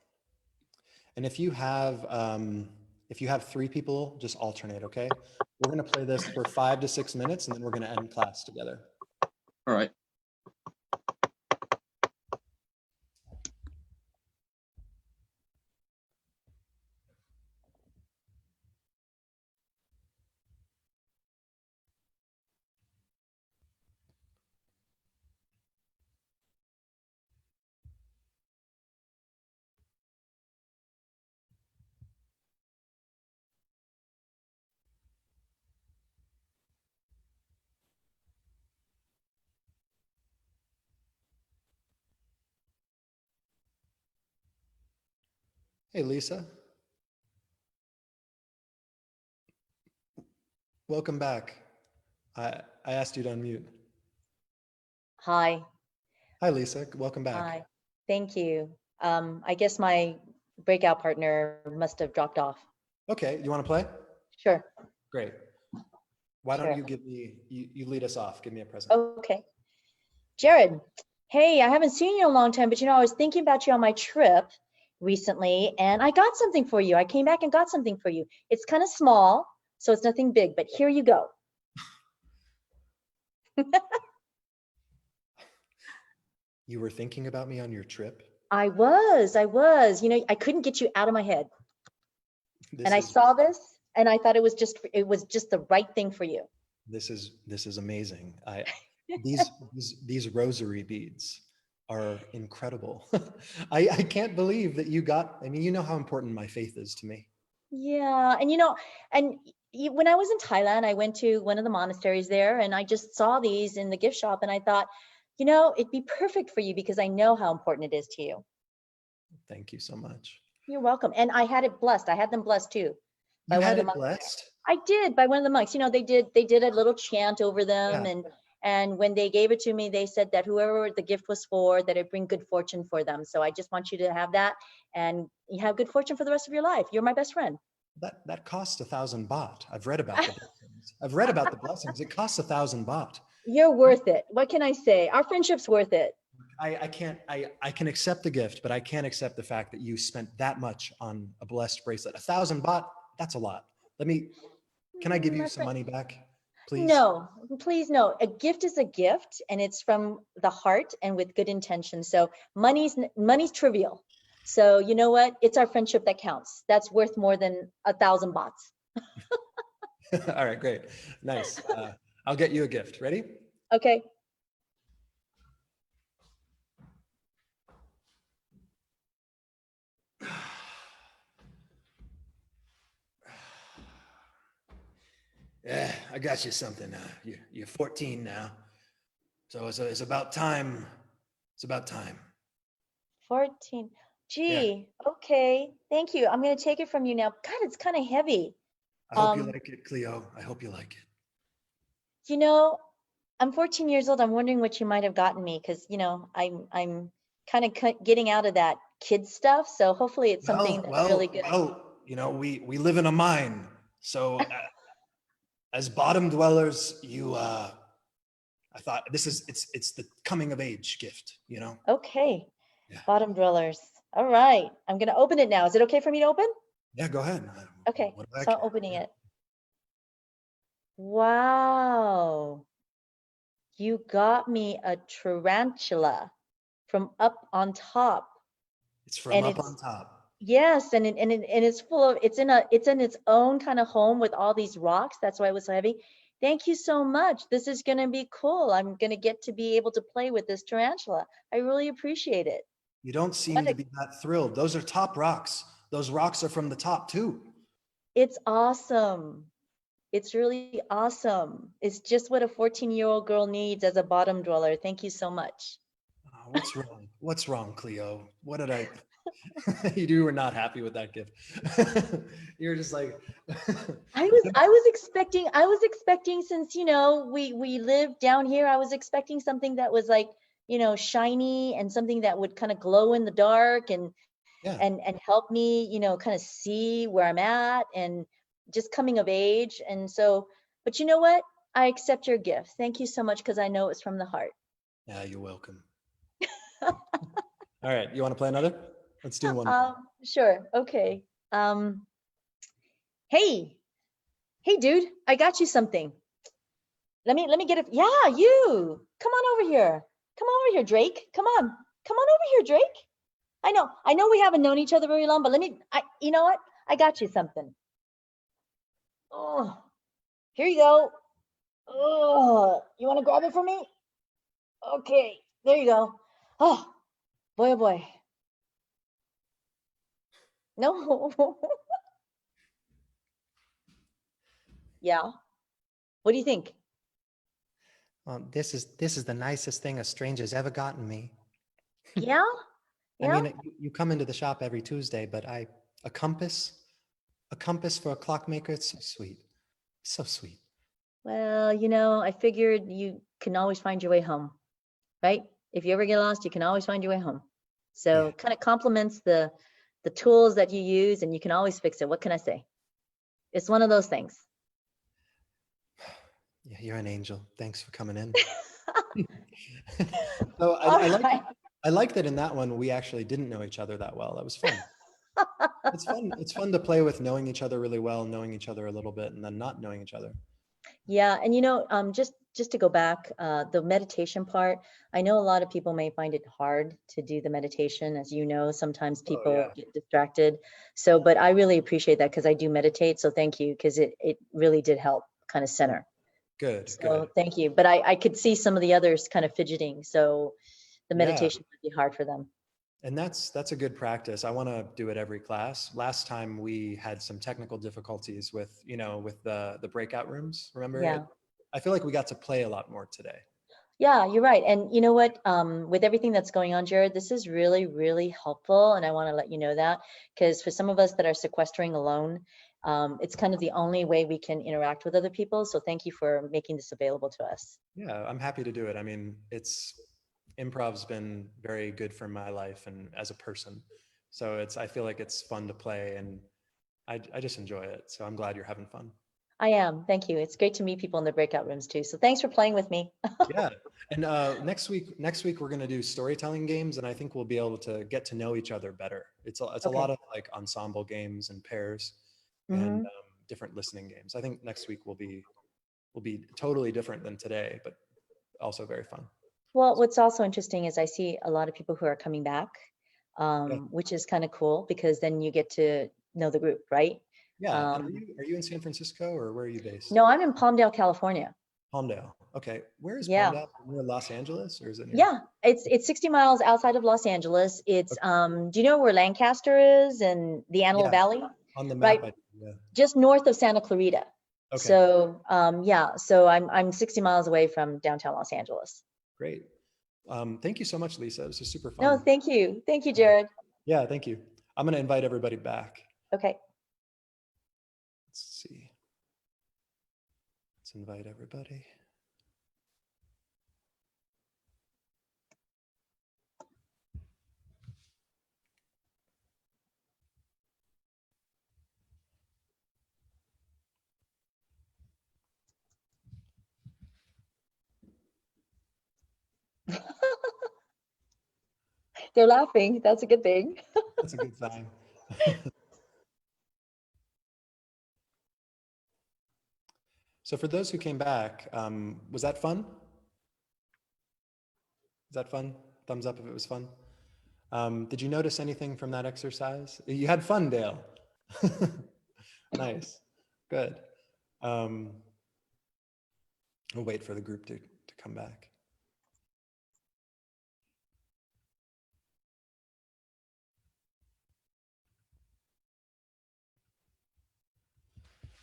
Speaker 1: And if you have 3 people, just alternate, okay? We're going to play this for 5 to 6 minutes, and then we're going to end class together.
Speaker 2: All right.
Speaker 1: Hey, Lisa. Welcome back. I asked you to unmute.
Speaker 16: Hi.
Speaker 1: Hi, Lisa. Welcome back.
Speaker 16: Hi. Thank you. I guess my breakout partner must have dropped off.
Speaker 1: Okay, you want to play?
Speaker 16: Sure.
Speaker 1: Great. Why don't
Speaker 16: Sure.
Speaker 1: you give me, you lead us off. Give me a present.
Speaker 16: Okay. Jared, hey, I haven't seen you in a long time, but I was thinking about you on my trip recently, and I got something for you. I came back and got something for you. It's kind of small, so it's nothing big, but here you go.
Speaker 1: You were thinking about me on your trip?
Speaker 16: I was. I couldn't get you out of my head. I saw this and I thought it was just the right thing for you.
Speaker 1: This is amazing. These rosary beads are incredible. I can't believe that you got, I mean, you know how important my faith is to me.
Speaker 16: Yeah, and when I was in Thailand, I went to one of the monasteries there and I just saw these in the gift shop and I thought, it'd be perfect for you because I know how important it is to you.
Speaker 1: Thank you so much.
Speaker 16: You're welcome. And I had it blessed. I had them blessed too.
Speaker 1: You had it blessed?
Speaker 16: I did, by one of the monks. They did a little chant over them, and when they gave it to me, they said that whoever the gift was for, that it bring good fortune for them. So I just want you to have that, and you have good fortune for the rest of your life. You're my best friend.
Speaker 1: That cost 1,000 baht. I've read about the blessings. I've read about the blessings. It costs 1,000 baht.
Speaker 16: You're worth it. What can I say? Our friendship's worth it.
Speaker 1: I can accept the gift, but I can't accept the fact that you spent that much on a blessed bracelet. 1,000 baht, that's a lot. Can I give you some money back, please?
Speaker 16: No, please no. A gift is a gift and it's from the heart and with good intention. So money's trivial. So you know what? It's our friendship that counts. That's worth more than 1,000 bahts.
Speaker 1: All right, great. Nice. I'll get you a gift. Ready?
Speaker 16: Okay.
Speaker 1: Yeah, I got you something. You're 14 now, so it's about time. It's about time.
Speaker 16: 14. Gee, okay. Thank you. I'm gonna take it from you now. God, it's kind of heavy.
Speaker 1: I hope you like it, Cleo. I hope you like it.
Speaker 16: I'm 14 years old. I'm wondering what you might have gotten me because I'm kind of getting out of that kid stuff. So hopefully it's something that's really good.
Speaker 1: Well, we live in a mine, so as bottom dwellers, I thought it's the coming of age gift,
Speaker 16: Okay. Yeah. Bottom dwellers. All right. I'm gonna open it now. Is it okay for me to open?
Speaker 1: Yeah, go ahead.
Speaker 16: Okay. So I'm opening it. Wow. You got me a tarantula from up on top.
Speaker 1: It's from up on top.
Speaker 16: Yes, and it's full of it's in its own kind of home with all these rocks. That's why it was so heavy. Thank you so much. This is gonna be cool. I'm gonna get to be able to play with this tarantula. I really appreciate it.
Speaker 1: You don't seem to be that thrilled. Those are top rocks. Those rocks are from the top too.
Speaker 16: It's awesome. It's really awesome. It's just what a 14-year-old girl needs as a bottom dweller. Thank you so much.
Speaker 1: Oh, what's wrong? What's wrong, Cleo? What did I? You were not happy with that gift. You were just like. I
Speaker 16: was expecting since we live down here. I was expecting something that was like shiny and something that would kind of glow in the dark and help me kind of see where I'm at and just coming of age. And so, but you know what? I accept your gift. Thank you so much because I know it's from the heart.
Speaker 1: Yeah, you're welcome. All right, you want to play another? Let's do one more.
Speaker 16: Sure. Okay. Hey, dude, I got you something. Let me get it. Yeah, you. Come on over here. Come over here, Drake. Come on over here, Drake. I know we haven't known each other very long, but you know what? I got you something. Oh, here you go. Oh, you want to grab it for me? Okay, there you go. Oh, boy, oh boy. No. Yeah. What do you think?
Speaker 8: This is the nicest thing a stranger's ever gotten me.
Speaker 16: Yeah?
Speaker 8: I mean, you come into the shop every Tuesday, but a compass for a clockmaker, it's so sweet. So sweet.
Speaker 16: Well, you know, I figured you can always find your way home, right? If you ever get lost, you can always find your way home. So kind of complements the tools that you use, and you can always fix it. What can I say? It's one of those things.
Speaker 1: Yeah, you're an angel. Thanks for coming in. So I like that in that one we actually didn't know each other that well. That was fun. It's fun. It's fun to play with knowing each other really well, knowing each other a little bit, and then not knowing each other.
Speaker 16: Yeah, and you know, just to go back, the meditation part, I know a lot of people may find it hard to do the meditation. As you know, sometimes people get distracted. So, but I really appreciate that because I do meditate. So thank you, because it really did help kind of center.
Speaker 1: Good,
Speaker 16: So thank you. But I could see some of the others kind of fidgeting. So the
Speaker 1: Yeah.
Speaker 16: meditation might be hard for them.
Speaker 1: And that's a good practice. I want to do it every class. Last time we had some technical difficulties with, you know, with the breakout rooms. Remember?
Speaker 16: Yeah.
Speaker 1: I feel like we got to play a lot more today.
Speaker 16: Yeah, you're right. And you know what? With everything that's going on, Jared, this is really, really helpful. And I want to let you know that, because for some of us that are sequestering alone, it's kind of the only way we can interact with other people. So thank you for making this available to us.
Speaker 1: Yeah, I'm happy to do it. I mean, improv's been very good for my life and as a person. So I feel like it's fun to play, and I just enjoy it. So I'm glad you're having fun.
Speaker 16: I am. Thank you. It's great to meet people in the breakout rooms too. So thanks for playing with me.
Speaker 1: Yeah. And next week we're going to do storytelling games, and I think we'll be able to get to know each other better. It's a lot of like ensemble games and pairs and different listening games. I think next week will be totally different than today, but also very fun.
Speaker 16: Well, what's also interesting is I see a lot of people who are coming back, which is kind of cool because then you get to know the group, right?
Speaker 1: Yeah. And are you in San Francisco, or where are you based?
Speaker 16: No, I'm in Palmdale, California.
Speaker 1: Palmdale. Okay. Where is
Speaker 16: Yeah.
Speaker 1: Palmdale? Near Los Angeles, or is it near?
Speaker 16: Yeah, it's 60 miles outside of Los Angeles. It's do you know where Lancaster is and the Antelope Valley?
Speaker 1: On the map,
Speaker 16: Right.
Speaker 1: yeah.
Speaker 16: Just north of Santa Clarita.
Speaker 1: Okay.
Speaker 16: So yeah, so I'm 60 miles away from downtown Los Angeles.
Speaker 1: Great. Thank you so much, Lisa. This is super fun.
Speaker 16: No, thank you. Thank you, Jared.
Speaker 1: Yeah, thank you. I'm going to invite everybody back.
Speaker 16: Okay.
Speaker 1: Let's see. Let's invite everybody.
Speaker 16: They're laughing. That's a good thing.
Speaker 1: That's a good sign. So for those who came back, was that fun? Was that fun? Thumbs up if it was fun. Did you notice anything from that exercise? You had fun, Dale. Nice. Good. We'll wait for the group to come back.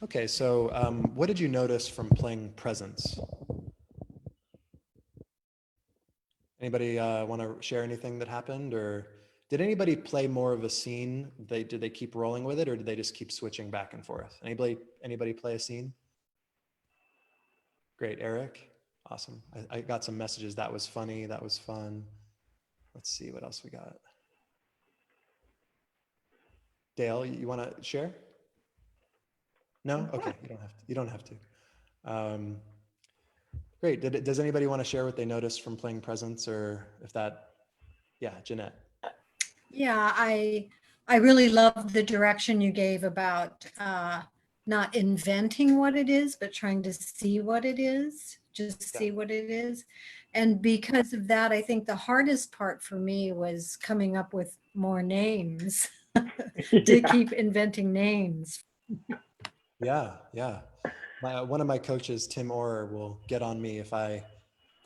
Speaker 1: Okay, so what did you notice from playing presents? Anybody want to share anything that happened, or did anybody play more of a scene? Did they keep rolling with it, or did they just keep switching back and forth? Anybody play a scene? Great, Eric. Awesome. I got some messages. That was funny. That was fun. Let's see what else we got. Dale, you want to share? No? Okay, you don't have to. Great. Does anybody want to share what they noticed from playing presents, or if that, yeah, Jeanette.
Speaker 3: Yeah, I really love the direction you gave about not inventing what it is, but trying to see what it is, see what it is. And because of that, I think the hardest part for me was coming up with more names to keep inventing names.
Speaker 1: Yeah. One of my coaches, Tim Orr, will get on me if I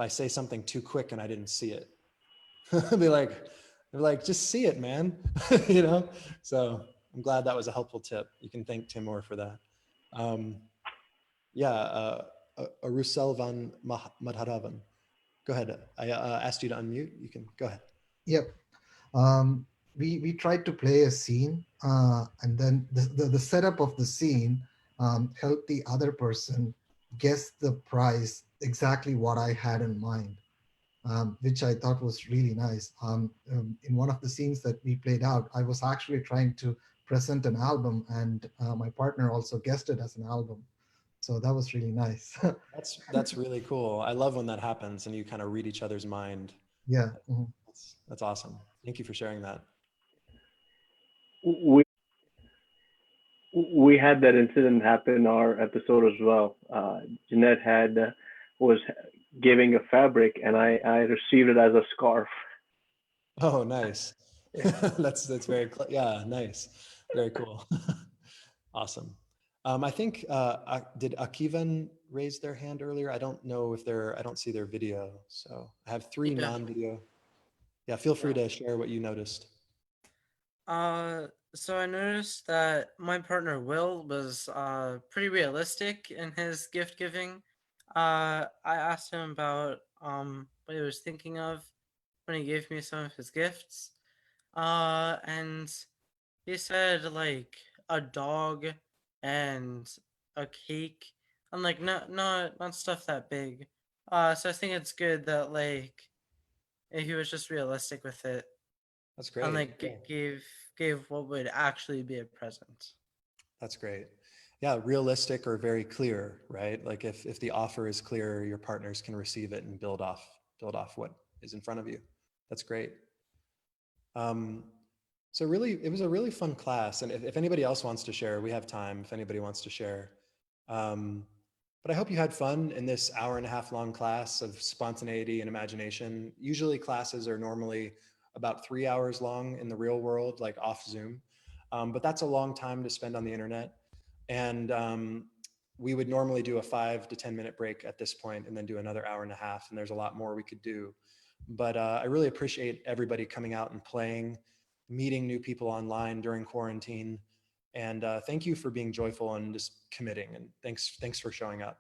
Speaker 1: say something too quick and I didn't see it. They'll be like, just see it, man. You know. So I'm glad that was a helpful tip. You can thank Tim Orr for that. Arusel van Madharavan. Go ahead. I asked you to unmute. You can go ahead.
Speaker 22: Yep. We tried to play a scene, and then the setup of the scene helped the other person guess the prize exactly what I had in mind, which I thought was really nice. In one of the scenes that we played out, I was actually trying to present an album, and my partner also guessed it as an album. So that was really nice.
Speaker 1: That's really cool. I love when that happens and you kind of read each other's mind.
Speaker 22: Yeah. Mhm.
Speaker 1: That's awesome. Thank you for sharing that.
Speaker 21: We had that incident happen in our episode as well. Jeanette was giving a fabric, and I received it as a scarf.
Speaker 1: Oh, nice. That's very yeah, nice. Very cool. Awesome. I think did Akivan raise their hand earlier? I don't know if I don't see their video. So I have three
Speaker 5: Yeah.
Speaker 1: non-video. Yeah, feel free to share what you noticed.
Speaker 5: So I noticed that my partner Will was pretty realistic in his gift giving. I asked him about what he was thinking of when he gave me some of his gifts. And he said like a dog and a cake and like not stuff that big. So I think it's good that like he was just realistic with it.
Speaker 1: That's great.
Speaker 5: And like
Speaker 1: Yeah.
Speaker 5: gave what would actually be a present.
Speaker 1: That's great. Yeah, realistic or very clear, right? Like if the offer is clear, your partners can receive it and build off what is in front of you. That's great. So really, it was a really fun class. And if anybody else wants to share, we have time if anybody wants to share. But I hope you had fun in this hour-and-a-half long class of spontaneity and imagination. Usually classes are normally about 3 hours long in the real world, like off Zoom. But that's a long time to spend on the internet. And we would normally do a 5 to 10 minute break at this point and then do another hour-and-a-half. And there's a lot more we could do. But I really appreciate everybody coming out and playing, meeting new people online during quarantine. And thank you for being joyful and just committing. And thanks for showing up.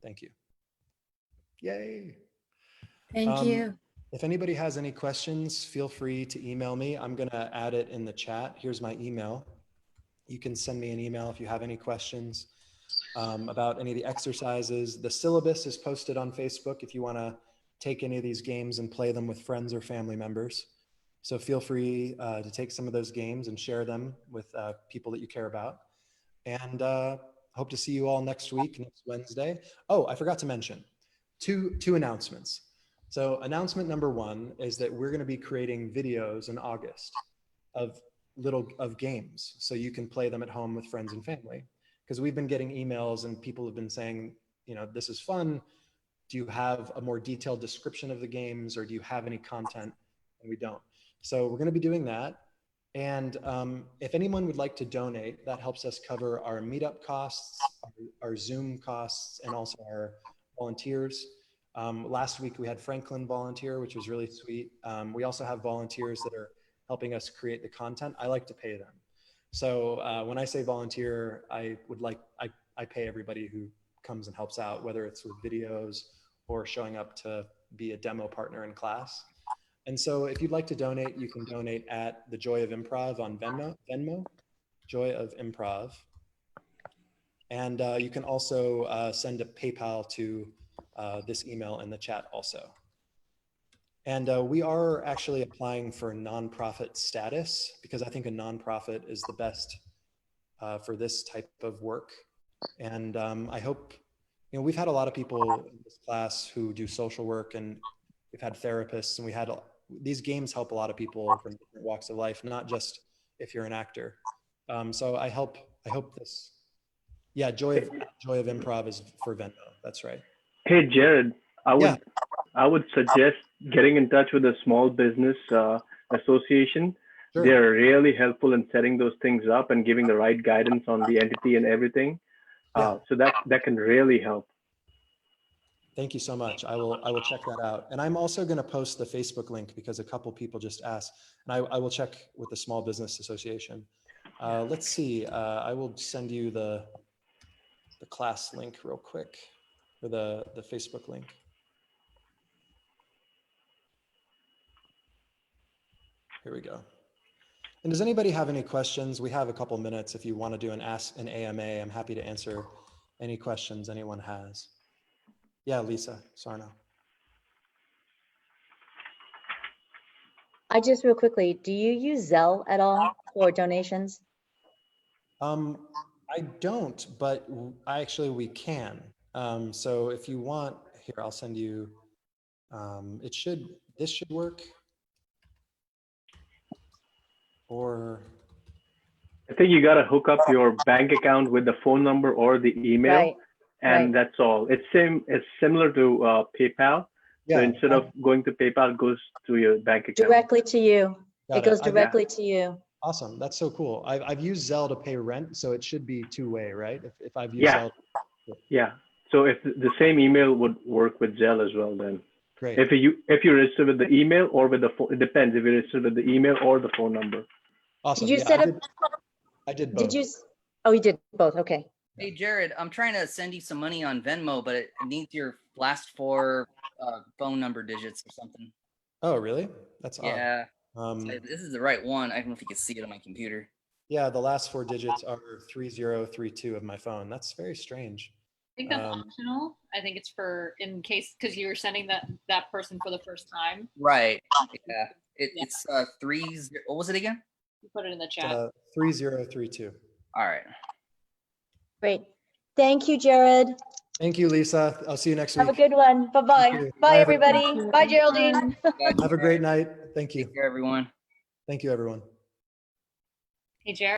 Speaker 1: Thank you. Yay.
Speaker 3: Thank you.
Speaker 1: If anybody has any questions, feel free to email me. I'm going to add it in the chat. Here's my email. You can send me an email if you have any questions about any of the exercises. The syllabus is posted on Facebook if you want to take any of these games and play them with friends or family members. So feel free to take some of those games and share them with people that you care about. And hope to see you all next week, next Wednesday. Oh, I forgot to mention two announcements. So announcement number one is that we're going to be creating videos in August of games, so you can play them at home with friends and family. Because we've been getting emails and people have been saying, you know, this is fun. Do you have a more detailed description of the games, or do you have any content? And we don't. So we're going to be doing that. And if anyone would like to donate, that helps us cover our meetup costs, our Zoom costs, and also our volunteers. Last week we had Franklin volunteer, which was really sweet. We also have volunteers that are helping us create the content. I like to pay them. So when I say volunteer, I pay everybody who comes and helps out, whether it's with videos or showing up to be a demo partner in class. And so if you'd like to donate, you can donate at the Joy of Improv on Venmo, Joy of Improv. And you can also send a PayPal to this email in the chat also. And we are actually applying for nonprofit status because I think a nonprofit is the best for this type of work. And I hope, you know, we've had a lot of people in this class who do social work, and we've had therapists, and we had these games help a lot of people from different walks of life, not just if you're an actor. So I hope this, yeah, Joy of Improv is for Venmo. That's right.
Speaker 21: Hey, Jared, I would suggest getting in touch with a small business association.
Speaker 1: Sure.
Speaker 21: They're really helpful in setting those things up and giving the right guidance on the entity and everything. So that can really help.
Speaker 1: Thank you so much. I will check that out. And I'm also going to post the Facebook link because a couple people just asked, and I will check with the Small Business Association. Let's see. I will send you the class link real quick, or the Facebook link. Here we go. And does anybody have any questions? We have a couple minutes. If you want to do an AMA, I'm happy to answer any questions anyone has. Yeah, Lisa Sarno.
Speaker 16: I just real quickly, do you use Zelle at all for donations?
Speaker 1: I don't, but we can. So if you want, here, I'll send you, this should work. Or
Speaker 21: I think you got to hook up your bank account with the phone number or the email,
Speaker 16: Right,
Speaker 21: and
Speaker 16: right.
Speaker 21: that's all. It's similar to PayPal. So
Speaker 1: Yeah,
Speaker 21: instead of going to PayPal, it goes to your bank account.
Speaker 16: Directly to you.
Speaker 1: Got
Speaker 16: It goes
Speaker 1: I-
Speaker 16: directly to you.
Speaker 1: Awesome. That's so cool. I've used Zelle to pay rent, so it should be two-way, right? If I've used
Speaker 21: Yeah.
Speaker 1: Zelle.
Speaker 21: Yeah. So if the same email would work with Zelle as well, then.
Speaker 1: Great.
Speaker 21: If you register with the email or with the phone, it depends if you register with the email or the phone number.
Speaker 1: Awesome.
Speaker 16: Did you
Speaker 1: Yeah,
Speaker 16: set up?
Speaker 1: I did both.
Speaker 16: Did you? Oh, you did both. Okay.
Speaker 7: Hey, Jared, I'm trying to send you some money on Venmo, but it needs your last four phone number digits or something.
Speaker 1: Oh, really? That's
Speaker 7: Yeah.
Speaker 1: odd.
Speaker 7: This is the right one. I don't know if you can see it on my computer.
Speaker 1: Yeah, the last four digits are 3032 of my phone. That's very strange.
Speaker 6: I think that's optional. I think it's for in case because you were sending that person for the first time.
Speaker 7: Right. Yeah. It's 30. What was it again?
Speaker 6: You put it in the chat.
Speaker 1: 3032.
Speaker 7: All right.
Speaker 16: Great. Thank you, Jared.
Speaker 1: Thank you, Lisa. I'll see you next
Speaker 16: Have a
Speaker 1: week.
Speaker 16: good one. Bye-bye.
Speaker 1: You too.
Speaker 16: Bye,
Speaker 1: everyone.
Speaker 16: everybody. Bye, Geraldine.
Speaker 1: Have a great night. Thank you.
Speaker 7: Take care, everyone.
Speaker 1: Thank you, everyone.
Speaker 6: Hey, Jared.